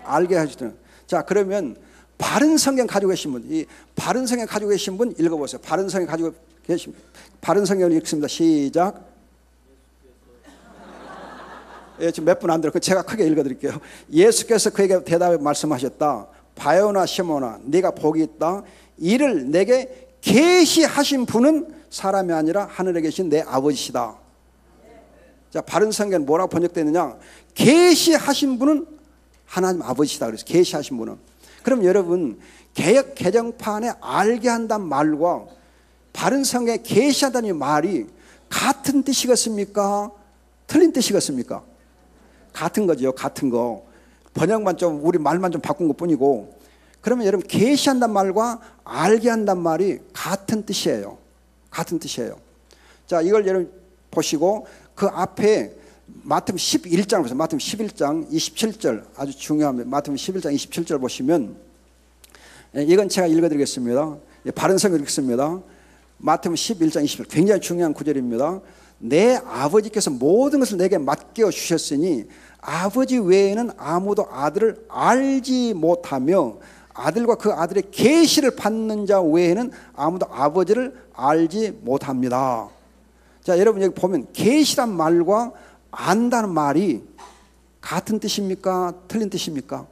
알게 하시는. 자, 그러면 바른 성경 가지고 계신 분, 이 바른 성경 가지고 계신 분 읽어보세요. 바른 성경 가지고 계신 바른 성경을 읽습니다. 시작. 예, 지금 몇 분 안 들어. 제가 크게 읽어드릴게요. 예수께서 그에게 대답해 말씀하셨다. 바요나 시몬아, 네가 복이 있다. 이를 내게 계시하신 분은 사람이 아니라 하늘에 계신 내 아버지시다. 자, 바른 성경은 뭐라고 번역되느냐? 계시하신 분은 하나님 아버지시다. 그래서 계시하신 분은. 그럼 여러분, 개역 개정판에 알게 한다는 말과 바른 성경에 계시하다는 말이 같은 뜻이겠습니까? 틀린 뜻이겠습니까? 같은 거죠. 같은 거. 번역만 좀 우리 말만 좀 바꾼 것뿐이고. 그러면 여러분, 계시한다는 말과 알게 한다는 말이 같은 뜻이에요. 같은 뜻이에요. 자, 이걸 여러분 보시고 그 앞에 마태복음 11장 보세요. 마태복음 11장 27절 아주 중요합니다. 마태복음 11장 27절 보시면, 이건 제가 읽어드리겠습니다. 바른 성경 읽습니다. 마태복음 11장 27절 굉장히 중요한 구절입니다. 내 아버지께서 모든 것을 내게 맡겨 주셨으니 아버지 외에는 아무도 아들을 알지 못하며 아들과 그 아들의 계시를 받는 자 외에는 아무도 아버지를 알지 못합니다. 자, 여러분 여기 보면 계시란 말과 안다는 말이 같은 뜻입니까? 틀린 뜻입니까?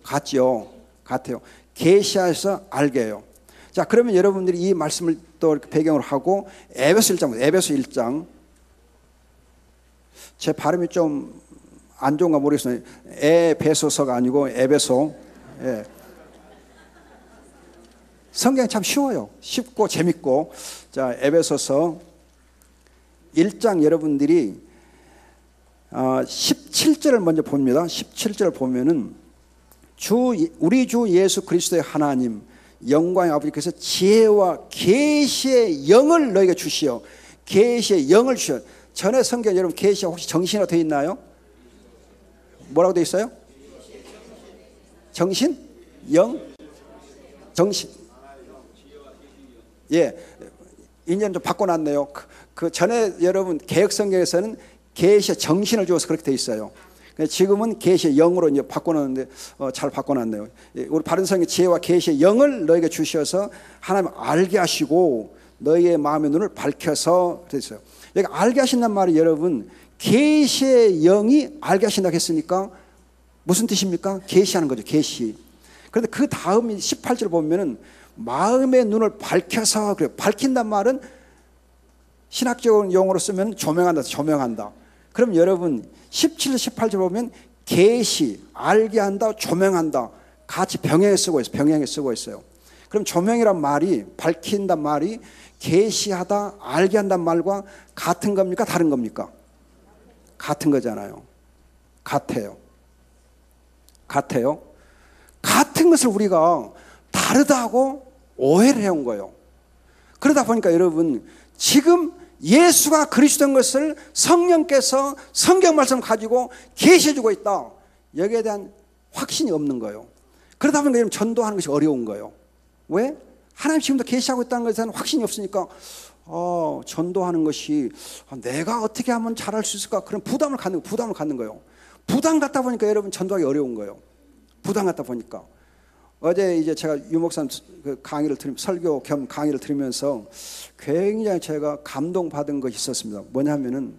같죠. 같아요. 계시해서 알게 해요. 자, 그러면 여러분들이 이 말씀을 또 이렇게 배경으로 하고 에베소 1장 제 발음이 좀 안 좋은가 모르겠어요. 에베소서가 아니고 에베소. 예. 성경이 참 쉬워요. 쉽고 재밌고. 자, 에베소서 1장 여러분들이 17절을 먼저 봅니다. 17절 보면은 우리 주 예수 그리스도의 하나님 영광의 아버지께서 지혜와 계시의 영을 너에게 주시어 계시의 영을 주시어. 전에 성경 여러분 계시 혹시 정신으로 되어 있나요? 뭐라고 되어 있어요? 정신? 영? 정신. 예, 이제는 좀 바꿔놨네요. 그 전에 여러분 개역 성경에서는 계시의 정신을 주어서 그렇게 되어 있어요. 지금은 계시의 영으로 이제 바꿔놨는데 잘 바꿔놨네요. 우리 바른 성경 지혜와 계시의 영을 너에게 주셔서 하나님 알게 하시고 너희의 마음의 눈을 밝혀서 그랬어요. 여기 알게 하신다는 말이 여러분 계시의 영이 알게 하신다고 했으니까 무슨 뜻입니까? 계시하는 거죠. 계시. 그런데 그 다음 18절 보면은 마음의 눈을 밝혀서 그래요. 밝힌단 말은 신학적인 용어로 쓰면 조명한다. 조명한다. 그럼 여러분 17, 18절 보면 계시, 알게 한다, 조명한다 같이 병행해 쓰고 있어요. 병행해 쓰고 있어요. 그럼 조명이란 말이 밝힌단 말이 계시하다, 알게 한단 말과 같은 겁니까? 다른 겁니까? 같은 거잖아요. 같아요. 같아요. 같은 것을 우리가 다르다고 오해를 해온 거예요. 그러다 보니까 여러분 지금 예수가 그리스도인 것을 성령께서 성경 말씀을 가지고 계시해주고 있다. 여기에 대한 확신이 없는 거예요. 그러다 보니까 여러분 전도하는 것이 어려운 거예요. 왜? 하나님 지금도 계시하고 있다는 것에 대한 확신이 없으니까 전도하는 것이 내가 어떻게 하면 잘할 수 있을까? 그런 부담을 갖는 거예요. 부담 갖다 보니까 여러분 전도하기 어려운 거예요. 부담 갖다 보니까. 어제 이제 제가 유 목사님 그 설교 겸 강의를 들으면서 굉장히 제가 감동받은 것이 있었습니다. 뭐냐면은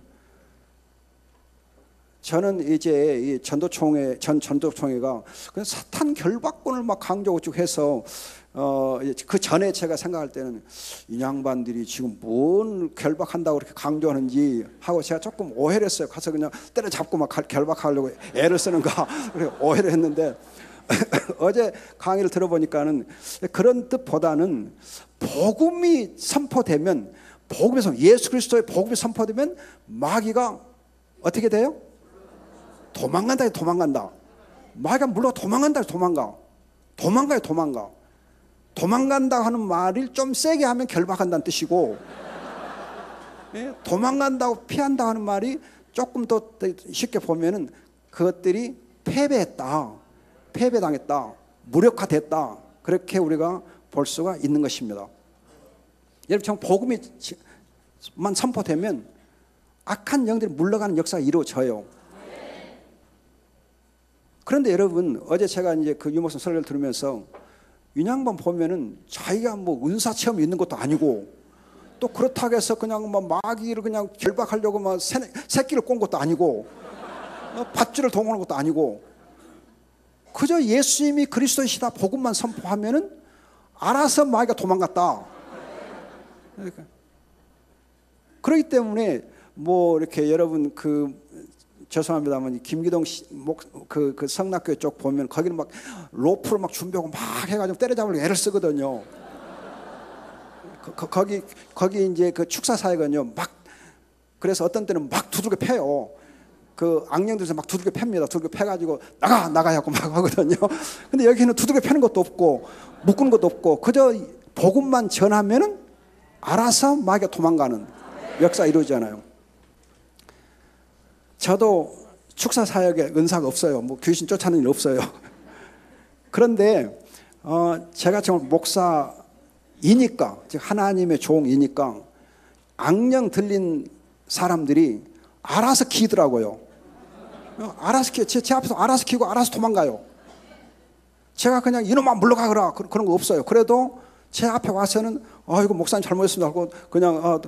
저는 이제 이 전도총회가 그냥 사탄 결박권을 막 강조하고 쭉 해서 그 전에 제가 생각할 때는 이 양반들이 지금 뭔 결박한다고 그렇게 강조하는지 하고 제가 조금 오해를 했어요. 가서 그냥 때려잡고 막 결박하려고 애를 쓰는가 오해를 했는데 어제 강의를 들어보니까는 그런 뜻보다는 복음이 선포되면 복음에서 예수 그리스도의 복음이 선포되면 마귀가 어떻게 돼요? 도망간다. 마귀가 물론 도망간다. 도망간다 하는 말을 좀 세게 하면 결박한다는 뜻이고 도망간다고 피한다 하는 말이 조금 더 쉽게 보면은 그것들이 패배당했다, 무력화됐다 그렇게 우리가 볼 수가 있는 것입니다. 여러분 정 복음이만 선포되면 악한 영들이 물러가는 역사가 이루어져요. 그런데 여러분 어제 제가 이제 그 유목선 설교를 들으면서 이 양반 보면은 자기가 뭐 은사 체험 있는 것도 아니고 또 그렇다고 해서 그냥 뭐 마귀를 그냥 결박하려고 막 새끼를 꼰 것도 아니고 밧줄을 동원한 것도 아니고 그저 예수님이 그리스도이시다 복음만 선포하면은 알아서 마귀가 도망갔다. 그러니까. 그렇기 때문에 뭐 이렇게 여러분 죄송합니다만 김기동 그 성락교회 쪽 보면 거기는 막 로프를 막 준비하고 막 해가지고 때려잡으려고 애를 쓰거든요. 거기 이제 그 축사 사역은요 막 그래서 어떤 때는 막 두들겨 패요. 그 악령들에서 막 두들겨 팹니다. 두들겨 패가지고 나가 하고 막 하거든요. 근데 여기는 두들겨 패는 것도 없고 묶는 것도 없고 그저 복음만 전하면은 알아서 마귀가 도망가는 역사 이루어지잖아요. 저도 축사 사역에 은사가 없어요. 뭐 귀신 쫓아내는 일 없어요. 그런데 제가 정말 목사이니까 즉 하나님의 종이니까 악령 들린 사람들이 알아서 키더라고요. 알아서 키, 제 앞에서 알아서 키고 알아서 도망가요. 제가 그냥 이놈아 물러가거라 그런 거 없어요. 그래도 제 앞에 와서는 이거 목사님 잘못했습니다 하고 그냥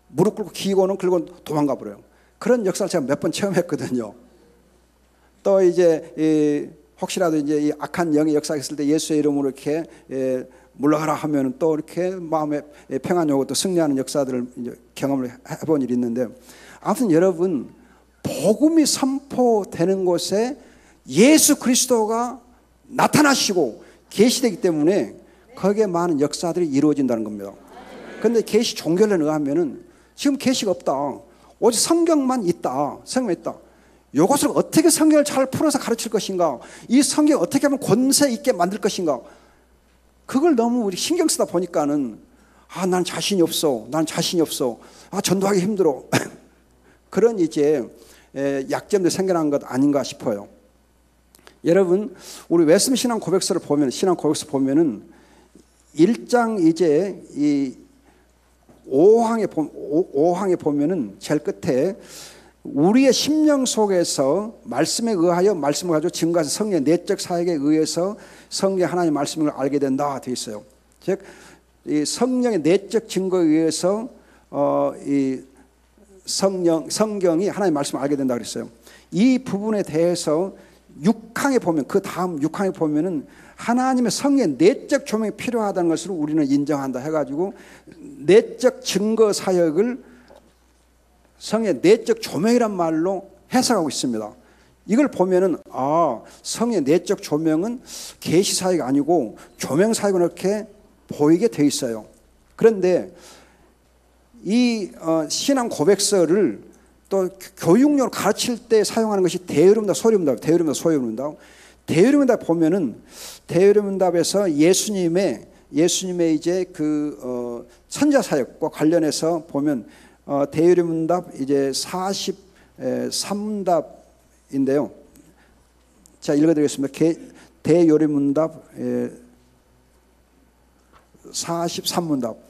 무릎 꿇고 기고는 긁고 도망가 버려요. 그런 역사를 제가 몇 번 체험했거든요. 또 이제 혹시라도 이제 이 악한 영의 역사가 있을 때 예수의 이름으로 이렇게 물러가라 하면 또 이렇게 마음에 평안이 오고 또 승리하는 역사들을 이제 경험을 해본 일이 있는데 아무튼 여러분 복음이 선포되는 곳에 예수 그리스도가 나타나시고 계시되기 때문에 거기에 많은 역사들이 이루어진다는 겁니다. 그런데 계시 종교론에 의하면은 지금 계시가 없다. 오직 성경만 있다. 성경만 있다. 이것을 어떻게 성경을 잘 풀어서 가르칠 것인가? 이 성경 어떻게 하면 권세 있게 만들 것인가? 그걸 너무 우리 신경 쓰다 보니까는 난 자신이 없어. 난 자신이 없어. 전도하기 힘들어. 그런 이제 약점들이 생겨난 것 아닌가 싶어요. 여러분, 우리 웨스민 신앙 고백서를 보면 신앙 고백서 보면은 1장 이제 이 5항에 보면은 제일 끝에 우리의 심령 속에서 말씀에 의하여 말씀을 가지고 증거하신 성령의 내적 사역에 의해서 성령 하나님의 말씀을 알게 된다 되어 있어요. 즉, 이 성령의 내적 증거에 의해서 이 성경이 하나님의 말씀을 알게 된다 그랬어요. 이 부분에 대해서 6항에 보면 그 다음 6항에 보면은 하나님의 성령의 내적 조명이 필요하다는 것을 우리는 인정한다 해가지고 내적 증거 사역을 성령의 내적 조명이란 말로 해석하고 있습니다. 이걸 보면은 성령의 내적 조명은 계시 사역이 아니고 조명 사역은 이렇게 보이게 돼 있어요. 그런데 이 신앙 고백서를 또 교육용으로 가르칠 때 사용하는 것이 대의문답, 소리문답, 대의문답, 소리문답. 대의문답 보면은 대의문답에서 예수님의 이제 그 천자 사역과 관련해서 보면 대의문답 이제 43문답인데요. 자, 읽어드리겠습니다. 대요리문답 43문답.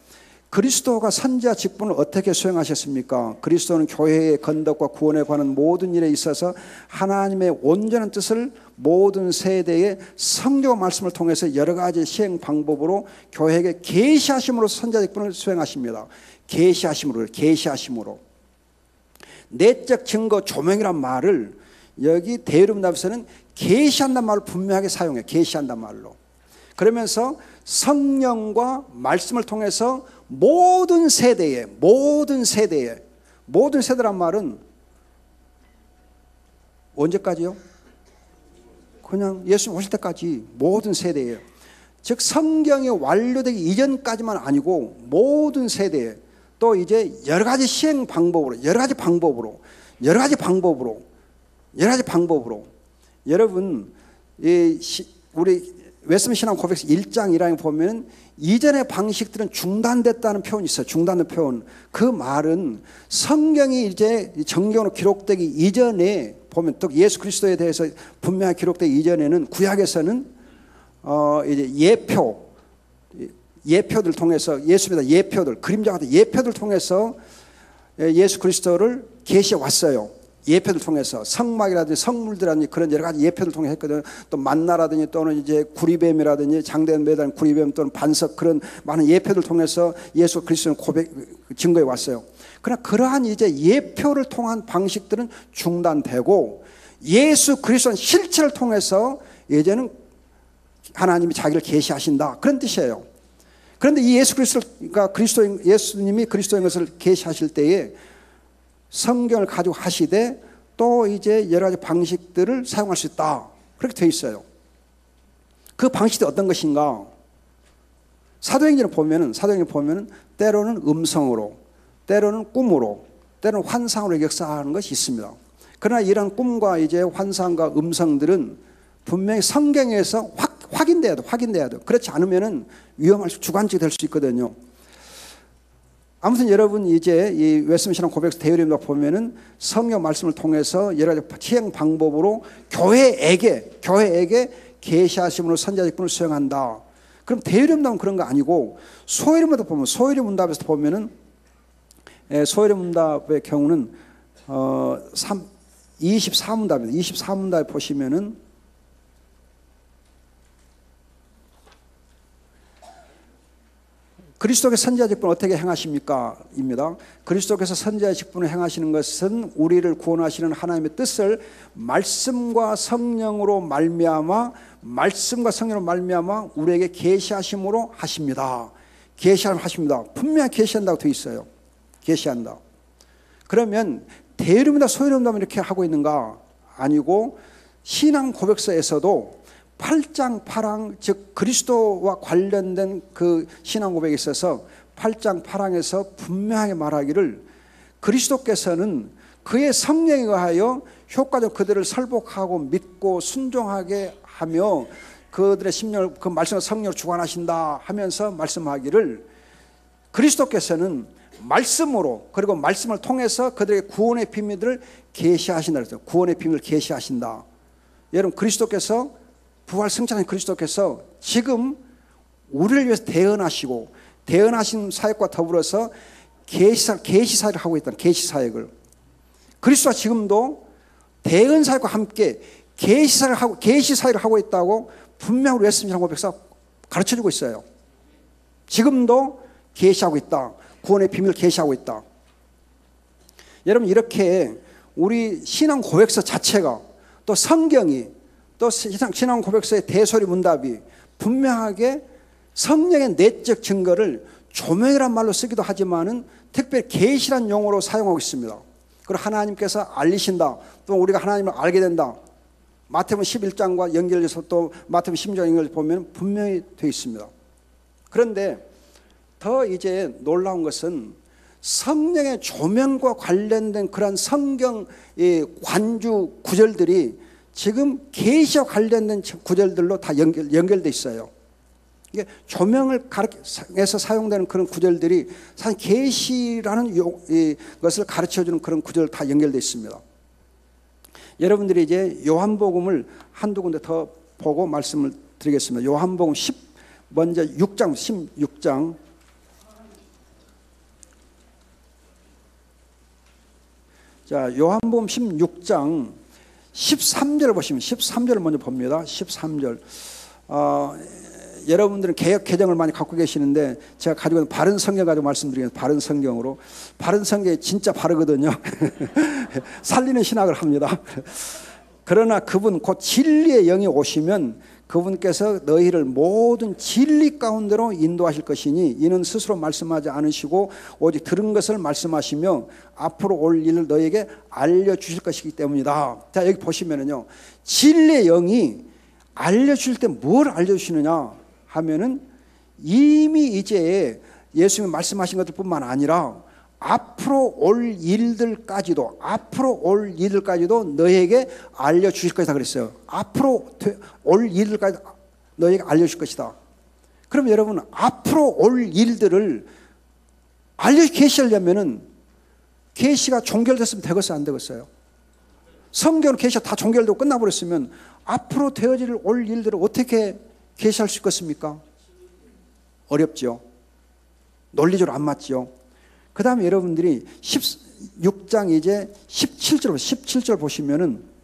그리스도가 선지자 직분을 어떻게 수행하셨습니까? 그리스도는 교회의 건덕과 구원에 관한 모든 일에 있어서 하나님의 온전한 뜻을 모든 세대의 성경 말씀을 통해서 여러 가지 시행 방법으로 교회에게 계시하심으로 선지자 직분을 수행하십니다. 계시하심으로. 내적 증거 조명이란 말을 여기 대의문답에서는 계시한단 말을 분명하게 사용해요. 계시한단 말로. 그러면서 성령과 말씀을 통해서 모든 세대란 말은 언제까지요? 그냥 예수님 오실 때까지 모든 세대예요. 즉 성경이 완료되기 이전까지만 아니고 모든 세대에 또 이제 여러 가지 시행 방법으로 여러 가지 방법으로 여러분 우리 웨스민 신앙 고백서 1장 1항에 보면 이전의 방식들은 중단됐다는 표현이 있어요. 중단된 표현. 그 말은 성경이 이제 정경으로 기록되기 이전에 보면 또 예수 그리스도에 대해서 분명하게 기록되기 이전에는 구약에서는 이제 예표들 통해서 예수입니다. 예표들 그림자 같은 예표들 통해서 예수 그리스도를 계시해 왔어요. 예표들 통해서 성막이라든지 성물들이라든지 그런 여러 가지 예표들 통해 했거든요. 또 만나라든지 또는 이제 구리뱀이라든지 장대에 매달린 구리뱀 또는 반석 그런 많은 예표들 통해서 예수 그리스도는 증거해 왔어요. 그러나 그러한 이제 예표를 통한 방식들은 중단되고 예수 그리스도는 실체를 통해서 이제는 하나님이 자기를 계시하신다 그런 뜻이에요. 그런데 이 예수 그리스도가 예수님이 그리스도인 것을 계시하실 때에 성경을 가지고 하시되 또 이제 여러 가지 방식들을 사용할 수 있다 그렇게 되어 있어요. 그 방식이 어떤 것인가? 사도행전을 보면은 때로는 음성으로, 때로는 꿈으로, 때로는 환상으로 역사하는 것이 있습니다. 그러나 이런 꿈과 이제 환상과 음성들은 분명히 성경에서 확인돼야 돼. 그렇지 않으면은 위험할 주관적이 될 수 있거든요. 아무튼 여러분 이제 이 웨스민스터 고백서 대의림도 보면은 성경 말씀을 통해서 여러 가지 시행 방법으로 교회에게 계시하심으로 선지자 직분을 수행한다. 그럼 대의림답은 그런 거 아니고 소위림문답 보면 소위림문답에서 보면은 소위림문답의 경우는 24문답입니다. 24문답에 보시면은 그리스도께서 선지자 직분을 어떻게 행하십니까? 입니다. 그리스도께서 선지자 직분을 행하시는 것은 우리를 구원하시는 하나님의 뜻을 말씀과 성령으로 말미암아 우리에게 계시하심으로 하십니다. 계시하십니다. 분명히 계시한다고 되어 있어요. 계시한다. 그러면 대의름이다 소위름답은 이렇게 하고 있는가? 아니고 신앙 고백서에서도 8장 8항 즉 그리스도와 관련된 그 신앙 고백에 있어서 8장 8항에서 분명하게 말하기를 그리스도께서는 그의 성령에 의하여 효과적 그들을 설복하고 믿고 순종하게 하며 그들의 심령을 그 말씀과 성령으로 주관하신다 하면서 말씀하기를 그리스도께서는 말씀으로 그리고 말씀을 통해서 그들에게 구원의 비밀들을 계시하신다 그랬어요. 구원의 비밀을 계시하신다. 여러분 그리스도께서 부활 승천하신 그리스도께서 지금 우리를 위해서 대언하시고 대언하신 사역과 더불어서 계시 사역을 하고 있다는 계시 사역을 그리스도가 지금도 대언 사역과 함께 계시 사역을 하고 있다고 분명히 웨스민스터 고백서 가르쳐주고 있어요. 지금도 계시하고 있다. 구원의 비밀을 계시하고 있다. 여러분 이렇게 우리 신앙 고백서 자체가 또 성경이 또 신앙 고백서의 대소리 문답이 분명하게 성령의 내적 증거를 조명이란 말로 쓰기도 하지만은 특별히 계시란 용어로 사용하고 있습니다. 그리고 하나님께서 알리신다. 또 우리가 하나님을 알게 된다. 마태복음 11장과 연결해서 또 마태복음 16장 연결해서 보면 분명히 되어 있습니다. 그런데 더 이제 놀라운 것은 성령의 조명과 관련된 그런 성경의 관주 구절들이 지금 계시와 관련된 구절들로 다 연결되어 있어요. 이게 조명을 해서 사용되는 그런 구절들이 사실 계시라는 것을 가르쳐주는 그런 구절 다 연결되어 있습니다. 여러분들이 이제 요한복음을 한두 군데 더 보고 말씀을 드리겠습니다. 요한복음 먼저 16장 자 요한복음 16장 13절을 보시면 13절을 먼저 봅니다. 13절. 여러분들은 개역 개정을 많이 갖고 계시는데 제가 가지고 있는 바른 성경 가지고 말씀드리겠습니다. 바른 성경으로. 바른 성경이 진짜 바르거든요. 살리는 신학을 합니다. 그러나 그분 곧 진리의 영이 오시면 그분께서 너희를 모든 진리 가운데로 인도하실 것이니 이는 스스로 말씀하지 않으시고 오직 들은 것을 말씀하시며 앞으로 올 일을 너희에게 알려주실 것이기 때문이다. 자 여기 보시면은요 진리의 영이 알려주실 때 뭘 알려주시느냐 하면은 이미 이제 예수님이 말씀하신 것들뿐만 아니라 앞으로 올 일들까지도 너희에게 알려주실 것이다 그랬어요. 앞으로 올 일들까지 너희에게 알려줄 것이다. 그럼 여러분 앞으로 올 일들을 계시하려면은 계시가 종결됐으면 되겠어요 안 되겠어요? 성경으로 계시가 다 종결되고 끝나버렸으면 앞으로 되어질 올 일들을 어떻게 계시할 수 있겠습니까? 어렵죠. 논리적으로 안 맞죠. 그 다음에 여러분들이 16장 이제 17절 보시면은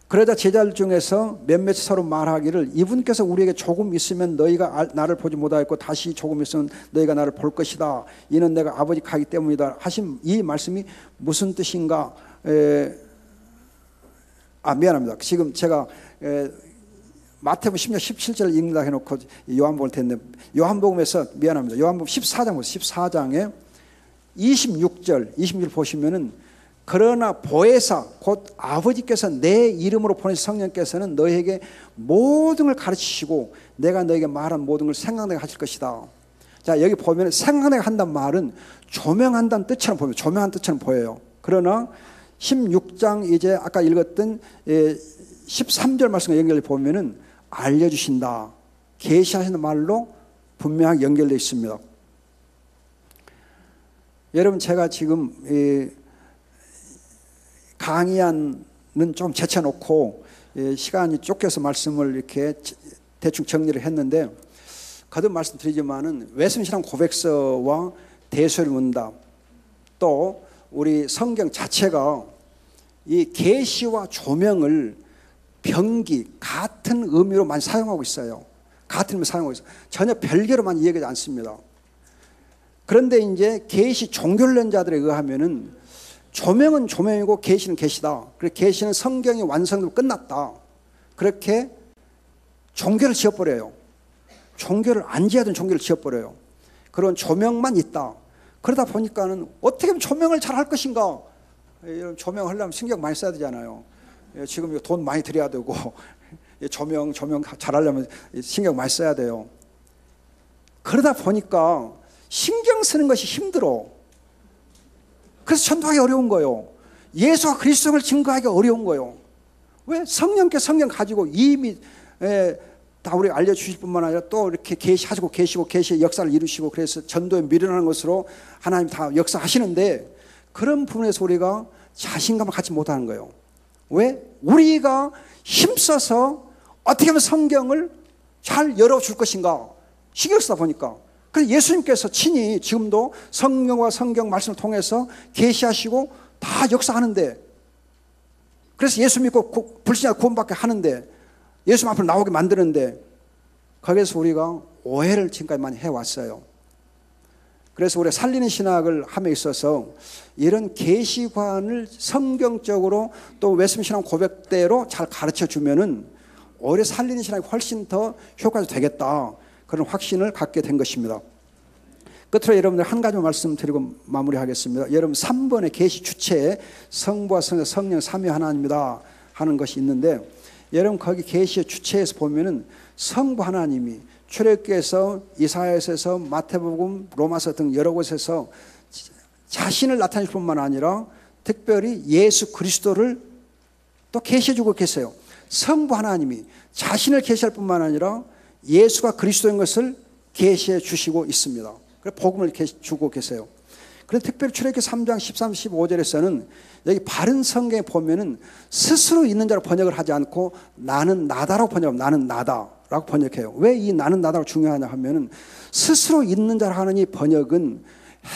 그러자 제자들 중에서 몇몇이 서로 말하기를 이분께서 우리에게 조금 있으면 너희가 나를 보지 못하겠고 다시 조금 있으면 너희가 나를 볼 것이다. 이는 내가 아버지 가기 때문이다. 하신 이 말씀이 무슨 뜻인가? 미안합니다. 지금 제가 마태복음 10장 17절을 읽는다 해놓고 요한복음을 됐는데 요한복음에서 미안합니다. 요한복음 14장에 26절 보시면은 그러나 보혜사 곧 아버지께서 내 이름으로 보내신 성령께서는 너희에게 모든 걸 가르치시고 내가 너희에게 말한 모든 걸 생각나게 하실 것이다. 자, 여기 보면 생각나게 한다는 말은 조명한다는 뜻처럼 보여요. 조명한 뜻처럼 보여요. 그러나 16장 이제 아까 읽었던 13절 말씀과 연결해 보면은 알려주신다. 계시하시는 말로 분명하게 연결되어 있습니다. 여러분 제가 지금 강의안은 좀 제쳐놓고 시간이 쫓겨서 말씀을 이렇게 대충 정리를 했는데 거듭 말씀드리지만은 웨스민스턴 고백서와 대소를 문답 또 우리 성경 자체가 이 계시와 조명을 병기 같은 의미로 많이 사용하고 있어요. 같은 의미로 사용하고 있어요. 전혀 별개로 많이 이야기하지 않습니다. 그런데 이제 계시 종교론자들에 의하면은 조명은 조명이고 계시는 계시다. 그래서 계시는 성경이 완성되고 끝났다. 그렇게 종교를 지어버려요. 종교를 안 지어야 되는 종교를 지어버려요. 그런 조명만 있다. 그러다 보니까는 어떻게 하면 조명을 잘 할 것인가? 이런 조명을 하려면 신경 많이 써야 되잖아요. 지금 돈 많이 들여야 되고 조명 잘 하려면 신경 많이 써야 돼요. 그러다 보니까 신경 쓰는 것이 힘들어. 그래서 전도하기 어려운 거예요. 예수와 그리스도를 증거하기 어려운 거예요. 왜? 성령께 성경 가지고 이미 다 우리 알려주실 뿐만 아니라 또 이렇게 계시하시고 계시의 역사를 이루시고 그래서 전도에 미련한 것으로 하나님 다 역사하시는데 그런 부분에서 우리가 자신감을 갖지 못하는 거예요. 왜? 우리가 힘써서 어떻게 하면 성경을 잘 열어줄 것인가 신경 쓰다 보니까 그래서 예수님께서 친히 지금도 성령과 성경 말씀을 통해서 계시하시고 다 역사하는데 그래서 예수 믿고 불신자 구원받게 하는데 예수 앞으로 나오게 만드는데 거기에서 우리가 오해를 지금까지 많이 해왔어요. 그래서 우리가 살리는 신학을 함에 있어서 이런 계시관을 성경적으로 또 웨스민스턴 고백대로 잘 가르쳐주면은 오히려 살리는 신학이 훨씬 더 효과가 되겠다. 그런 확신을 갖게 된 것입니다. 끝으로 여러분들 한 가지 말씀드리고 마무리하겠습니다. 여러분 3번의 계시 주체에 성부와 성령 삼위 하나님이다 하는 것이 있는데 여러분 거기 계시의 주체에서 보면은 성부 하나님이 출애굽기에서 이사야서에서 마태복음 로마서 등 여러 곳에서 자신을 나타낼 뿐만 아니라 특별히 예수 그리스도를 또 계시해주고 계세요. 성부 하나님이 자신을 계시할 뿐만 아니라 예수가 그리스도인 것을 계시해 주시고 있습니다. 그래서 복음을 주고 계세요. 그래서 특별히 출애굽기 3장 13, 15절에서는 여기 바른 성경에 보면은 스스로 있는 자로 번역을 하지 않고 나는 나다라고 번역합니다. 나는 나다라고 번역해요. 왜 이 나는 나다가 중요하냐 하면은 스스로 있는 자로 하는 이 번역은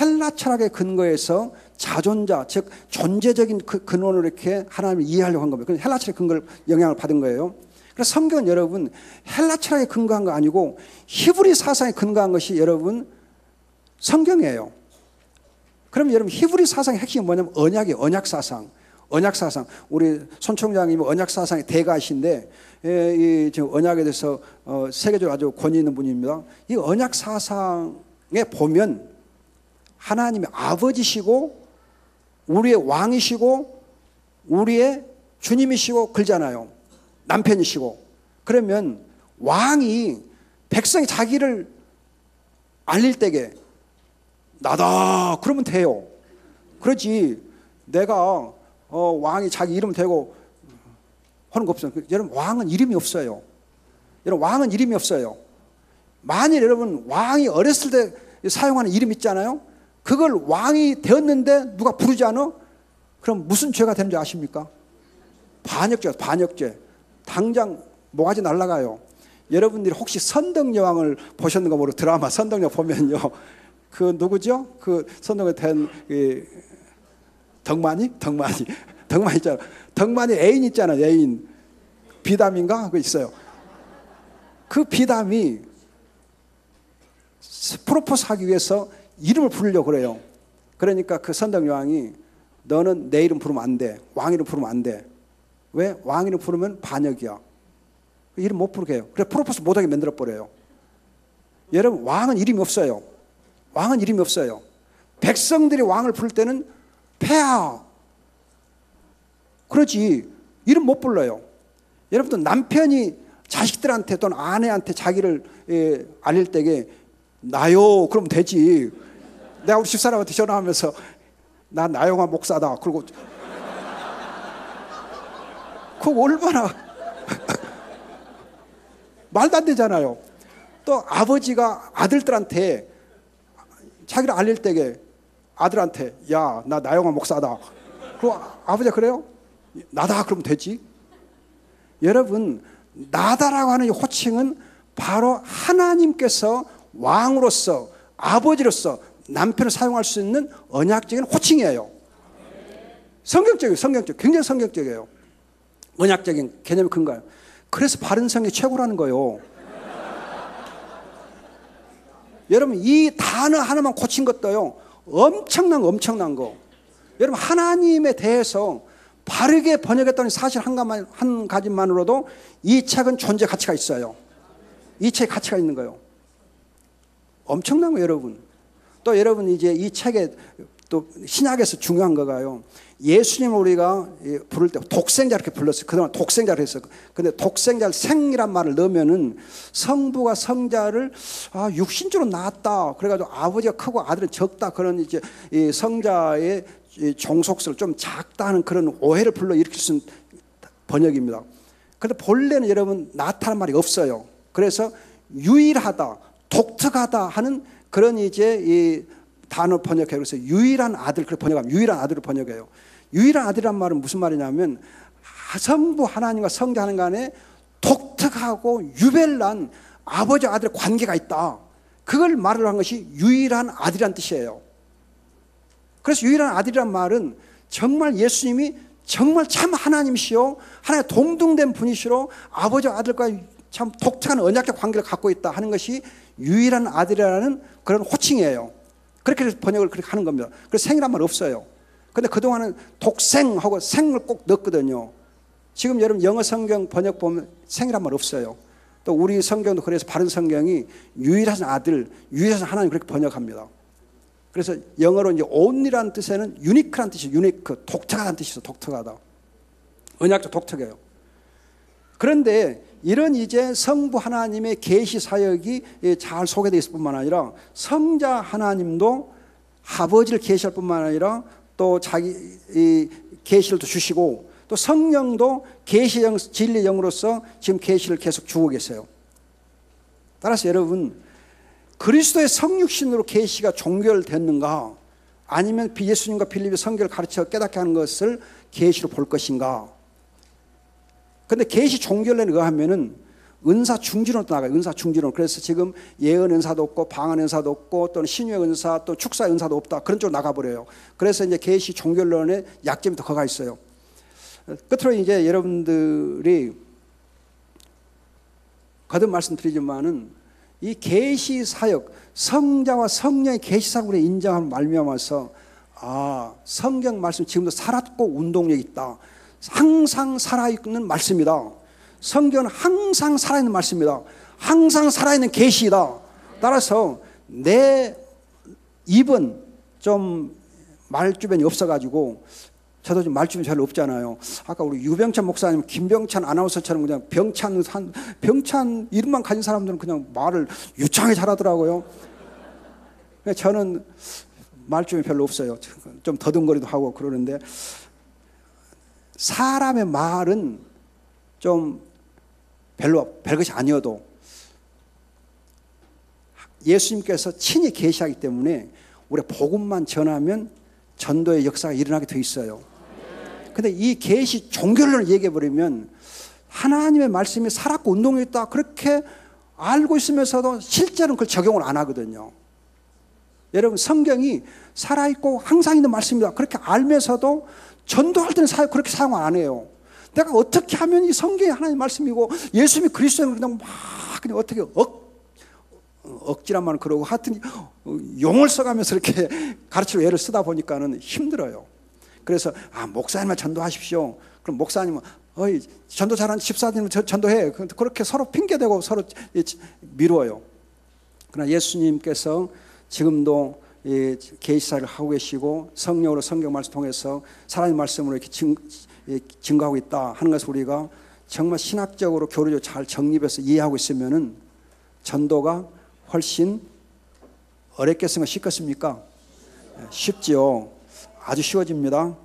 헬라 철학의 근거에서 자존자, 즉 존재적인 근원을 이렇게 하나님을 이해하려고 한 겁니다. 헬라 철학의 근거를 영향을 받은 거예요. 그래서 성경은 여러분 헬라 철학에 근거한 거 아니고 히브리 사상에 근거한 것이 여러분 성경이에요. 그럼 여러분 히브리 사상의 핵심이 뭐냐면 언약이에요. 언약 사상. 우리 손 총장님은 언약 사상의 대가이신데 이 지금 언약에 대해서 세계적으로 아주 권위 있는 분입니다. 이 언약 사상에 보면 하나님의 아버지시고 우리의 왕이시고 우리의 주님이시고 그러잖아요. 남편이시고. 그러면 왕이 백성이 자기를 알릴 때에 나다 그러면 돼요. 그렇지 내가 왕이 자기 이름 대고 하는 거 없어요. 여러분 왕은 이름이 없어요. 여러분 왕은 이름이 없어요. 만일 여러분 왕이 어렸을 때 사용하는 이름 있잖아요. 그걸 왕이 되었는데 누가 부르지 않아? 그럼 무슨 죄가 되는지 아십니까? 반역죄. 당장 모가지 날아가요. 여러분들이 혹시 선덕여왕을 보셨는가 모르고 드라마 선덕여왕 보면요. 그 누구죠? 그 선동에 된 덕만이 있잖아. 덕만이 애인 있잖아. 애인 비담인가 그거 있어요. 그 비담이 프로포즈 하기 위해서 이름을 부르려고 그래요. 그러니까 그 선덕 여왕이 너는 내 이름 부르면 안 돼. 왕 이름 부르면 안 돼. 왜? 왕 이름 부르면 반역이야. 이름 못 부르게 해요. 그래서 프로포즈 못하게 만들어버려요. 여러분, 왕은 이름이 없어요. 왕은 이름이 없어요. 백성들이 왕을 부를 때는 폐하. 그러지. 이름 못 불러요. 여러분도 남편이 자식들한테 또는 아내한테 자기를 알릴 때에 나요. 그러면 되지. 내가 우리 집사람한테 전화하면서 나 나영아 목사다. 그러고 그거 얼마나 말도 안 되잖아요. 또 아버지가 아들들한테 자기를 알릴 때에 아들한테 야, 나 나영아 목사다. 그리고 아버지가 그래요? 나다. 그러면 되지. 여러분, 나다라고 하는 이 호칭은 바로 하나님께서 왕으로서 아버지로서 남편을 사용할 수 있는 언약적인 호칭이에요. 성경적, 굉장히 성경적이에요. 언약적인 개념이 큰가요? 그래서 바른 성경이 최고라는 거예요. 여러분, 이 단어 하나만 고친 것도요, 엄청난 거. 여러분, 하나님에 대해서 바르게 번역했다는 사실 한 가지만으로도 이 책은 존재 가치가 있어요. 이 책에 가치가 있는 거예요. 엄청난 거예요, 여러분. 또 여러분, 이제 이 책에 또 신약에서 중요한 거가요, 예수님을 우리가 부를 때 독생자 이렇게 불렀어요. 그동안 독생자를 했어요. 근데 독생자를 생이란 말을 넣으면은 성부가 성자를 육신적으로 낳았다. 그래가지고 아버지가 크고 아들은 적다. 그런 이제 이 성자의 이 종속성을 좀 작다 하는 그런 오해를 불러일으킬 수 있는 번역입니다. 그런데 본래는 여러분 낳다는 말이 없어요. 그래서 유일하다, 독특하다 하는 그런 이제 이 단어 번역해요. 그래서 유일한 아들, 그렇게 번역하면 유일한 아들을 번역해요. 유일한 아들이란 말은 무슨 말이냐면 성부 하나님과 성자 하나님 간에 독특하고 유별난 아버지 아들의 관계가 있다. 그걸 말을 한 것이 유일한 아들이란 뜻이에요. 그래서 유일한 아들이란 말은 정말 예수님이 정말 참 하나님이시요 하나님 동등된 분이시로 아버지와 아들과 참 독특한 언약적 관계를 갖고 있다 하는 것이 유일한 아들이라는 그런 호칭이에요. 그렇게 번역을 그렇게 하는 겁니다. 그래서 생이란 말 없어요. 근데 그동안은 독생하고 생을 꼭 넣었거든요. 지금 여러분 영어 성경 번역 보면 생이란 말 없어요. 또 우리 성경도 그래서 바른 성경이 유일한 아들, 유일한 하나님 그렇게 번역합니다. 그래서 영어로 이제 only라는 뜻에는 unique라는 뜻이에요. unique, 독특하다는 뜻이죠. 독특하다. 언약적 독특해요. 그런데 이런 이제 성부 하나님의 계시 사역이 잘 소개되어 있을 뿐만 아니라 성자 하나님도 아버지를 계시할 뿐만 아니라 또 자기 계시를 또 주시고 또 성령도 계시영, 진리 영으로서 지금 계시를 계속 주고 계세요. 따라서 여러분, 그리스도의 성육신으로 계시가 종결됐는가, 아니면 예수님과 빌립이 성경을 가르쳐 깨닫게 하는 것을 계시로 볼 것인가. 그런데 계시 종결론에 의하면은 은사 중진으로 나가요. 은사 중진으로. 그래서 지금 예언 은사도 없고 방언 은사도 없고 또는 신유의 은사 또 축사 은사도 없다. 그런 쪽으로 나가버려요. 그래서 이제 계시 종결론의 약점이 더 거가 있어요. 끝으로 이제 여러분들이 거듭 말씀드리지만은 이 계시 사역, 성자와 성령의 계시 사역을 인정하는 말미암아서 성경 말씀 지금도 살았고 운동력이 있다. 항상 살아있는 말씀이다. 성경은 항상 살아있는 말씀이다. 항상 살아있는 계시이다. 따라서 내 입은 좀 말주변이 없어가지고, 저도 좀 말주변이 별로 없잖아요. 아까 우리 유병찬 목사님, 김병찬 아나운서처럼 그냥 병찬 이름만 가진 사람들은 그냥 말을 유창하게 잘하더라고요. 저는 말주변이 별로 없어요. 좀 더듬거리도 하고 그러는데, 사람의 말은 좀 별것이 아니어도 예수님께서 친히 계시하기 때문에 우리가 복음만 전하면 전도의 역사가 일어나게 돼 있어요. 근데 이 계시 종결론을 얘기해버리면 하나님의 말씀이 살았고 운동이 있다 그렇게 알고 있으면서도 실제로는 그걸 적용을 안 하거든요. 여러분 성경이 살아있고 항상 있는 말씀입니다. 그렇게 알면서도 전도할 때는 그렇게 사용 안 해요. 내가 어떻게 하면 이 성경이 하나님의 말씀이고 예수님이 그리스도인 그냥 막 그냥 어떻게 억지란 말은 그러고 하여튼 용을 써가면서 이렇게 가르치려 애를 쓰다 보니까는 힘들어요. 그래서 목사님만 전도하십시오. 그럼 목사님은 전도 잘하는 집사님 전도해. 그렇게 서로 핑계대고 서로 미루어요. 그러나 예수님께서 지금도 계시사를 하고 계시고 성령으로 성경 말씀 통해서 하나님의 말씀으로 이렇게 증거하고 있다 하는 것을 우리가 정말 신학적으로 교리적으로 잘 정립해서 이해하고 있으면은 전도가 훨씬 어렵겠습니까? 쉽겠습니까? 쉽지요. 아주 쉬워집니다.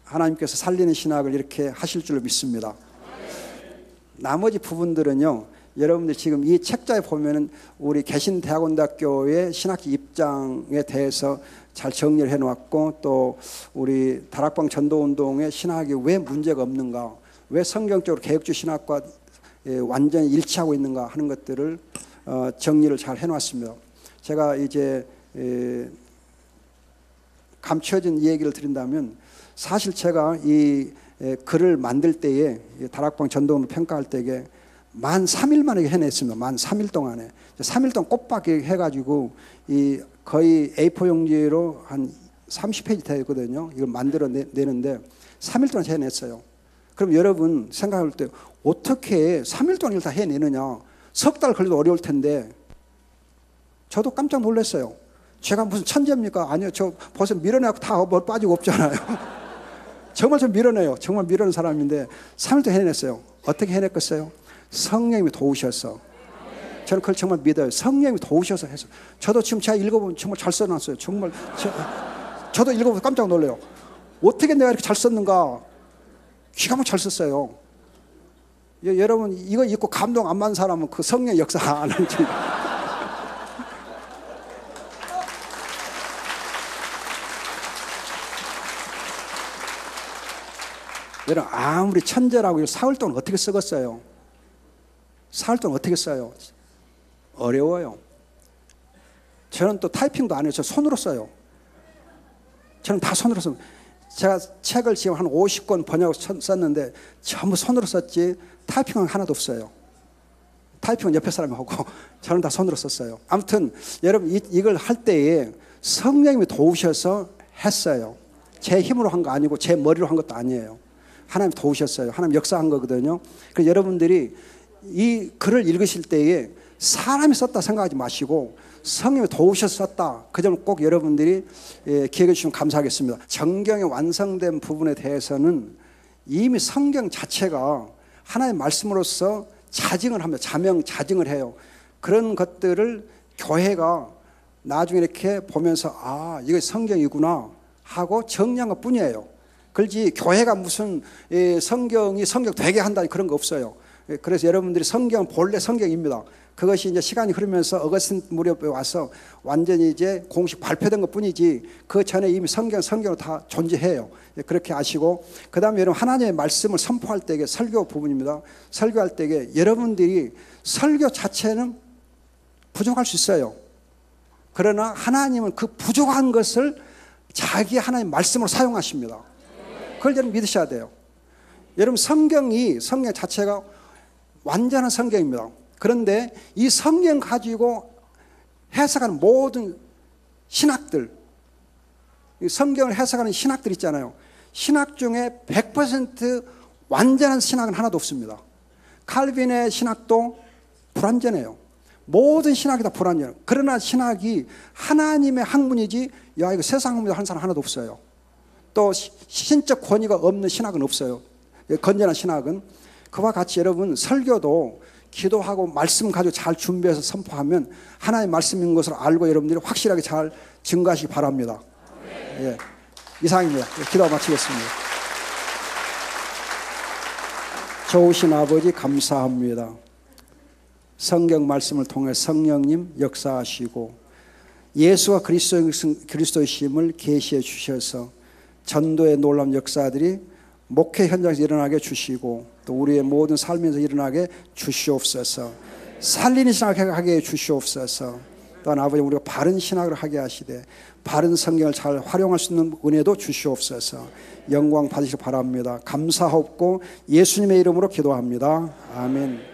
하나님께서 살리는 신학을 이렇게 하실 줄로 믿습니다. 나머지 부분들은요, 여러분들 지금 이 책자에 보면은 우리 개신대학원대학교의 신학기 입장에 대해서 잘 정리를 해놓았고, 또 우리 다락방 전도운동의 신학이 왜 문제가 없는가, 왜 성경적으로 개혁주 신학과 완전히 일치하고 있는가 하는 것들을 정리를 잘 해놨습니다. 제가 이제 감춰진 얘기를 드린다면, 사실 제가 이 글을 만들 때에 다락방 전도운동 평가할 때에 만 3일 만에 해냈습니다. 만 3일 동안에 3일 동안 꽃박이 해가지고 이 거의 A4 용지로 한 30페이지 되거든요. 이걸 만들어 내는데 3일 동안 해냈어요. 그럼 여러분 생각할 때 어떻게 3일 동안 이걸 다 해내느냐? 석 달 걸려도 어려울 텐데 저도 깜짝 놀랐어요. 제가 무슨 천재입니까? 아니요, 저 벌써 밀어내고 다 뭐 빠지고 없잖아요. 정말 좀 밀어내요. 정말 밀어내는 사람인데 3일 동안 해냈어요. 어떻게 해냈겠어요? 성령님이 도우셔서. 저는 그걸 정말 믿어요. 성령님이 도우셔서 해서. 저도 지금 제가 읽어보면 정말 잘 써놨어요. 정말 저도 읽어보면 깜짝 놀라요. 어떻게 내가 이렇게 잘 썼는가. 기가 막히게 잘 썼어요. 여러분 이거 읽고 감동 안 받는 사람은 그 성령 역사 안 하는지. 여러분 아무리 천재라고 사흘 동안 어떻게 쓰겠어요? 사흘 동안 어떻게 써요? 어려워요. 저는 또 타이핑도 안 해요. 저 손으로 써요. 저는 다 손으로 써요. 제가 책을 지금 한 50권 번역을 썼는데 전부 손으로 썼지 타이핑은 하나도 없어요. 타이핑은 옆에 사람이 하고 저는 다 손으로 썼어요. 아무튼 여러분 이걸 할 때에 성령님이 도우셔서 했어요. 제 힘으로 한 거 아니고 제 머리로 한 것도 아니에요. 하나님 도우셨어요. 하나님 역사한 거거든요. 그래서 여러분들이 이 글을 읽으실 때에 사람이 썼다 생각하지 마시고 성령이 도우셔서 썼다. 그 점을 꼭 여러분들이 기억해 주시면 감사하겠습니다. 정경의 완성된 부분에 대해서는 이미 성경 자체가 하나님의 말씀으로서 자증을 합니다. 자명자증을 해요. 그런 것들을 교회가 나중에 이렇게 보면서 이게 성경이구나 하고 정리한 것 뿐이에요. 그렇지 교회가 무슨 성경이 성경 되게 한다 그런 거 없어요. 그래서 여러분들이 성경은 본래 성경입니다. 그것이 이제 시간이 흐르면서 어거스틴 무렵에 와서 완전히 이제 공식 발표된 것 뿐이지 그 전에 이미 성경으로 다 존재해요. 그렇게 아시고, 그 다음에 여러분 하나님의 말씀을 선포할 때에 설교 부분입니다. 설교할 때에 여러분들이 설교 자체는 부족할 수 있어요. 그러나 하나님은 그 부족한 것을 자기 하나님의 말씀으로 사용하십니다. 그걸 여러분 믿으셔야 돼요. 여러분 성경 자체가 완전한 성경입니다. 그런데 이 성경 가지고 해석하는 모든 신학들, 성경을 해석하는 신학들 있잖아요. 신학 중에 100% 완전한 신학은 하나도 없습니다. 칼빈의 신학도 불완전해요. 모든 신학이 다 불완전해요. 그러나 신학이 하나님의 학문이지 이거 세상 학문이다 하는 사람 하나도 없어요. 또 신적 권위가 없는 신학은 없어요. 건전한 신학은. 그와 같이 여러분 설교도 기도하고 말씀 가지고 잘 준비해서 선포하면 하나님의 말씀인 것을 알고 여러분들이 확실하게 잘 증거하시기 바랍니다. 예, 이상입니다. 기도 마치겠습니다. 좋으신 아버지 감사합니다. 성경 말씀을 통해 성령님 역사하시고 예수가 그리스도이심을 계시해 주셔서 전도의 놀라운 역사들이 목회 현장에서 일어나게 주시고 또 우리의 모든 삶에서 일어나게 주시옵소서. 살리는 신학하게 주시옵소서. 또한 아버지 우리가 바른 신학을 하게 하시되 바른 성경을 잘 활용할 수 있는 은혜도 주시옵소서. 영광 받으시기 바랍니다. 감사하옵고 예수님의 이름으로 기도합니다. 아멘.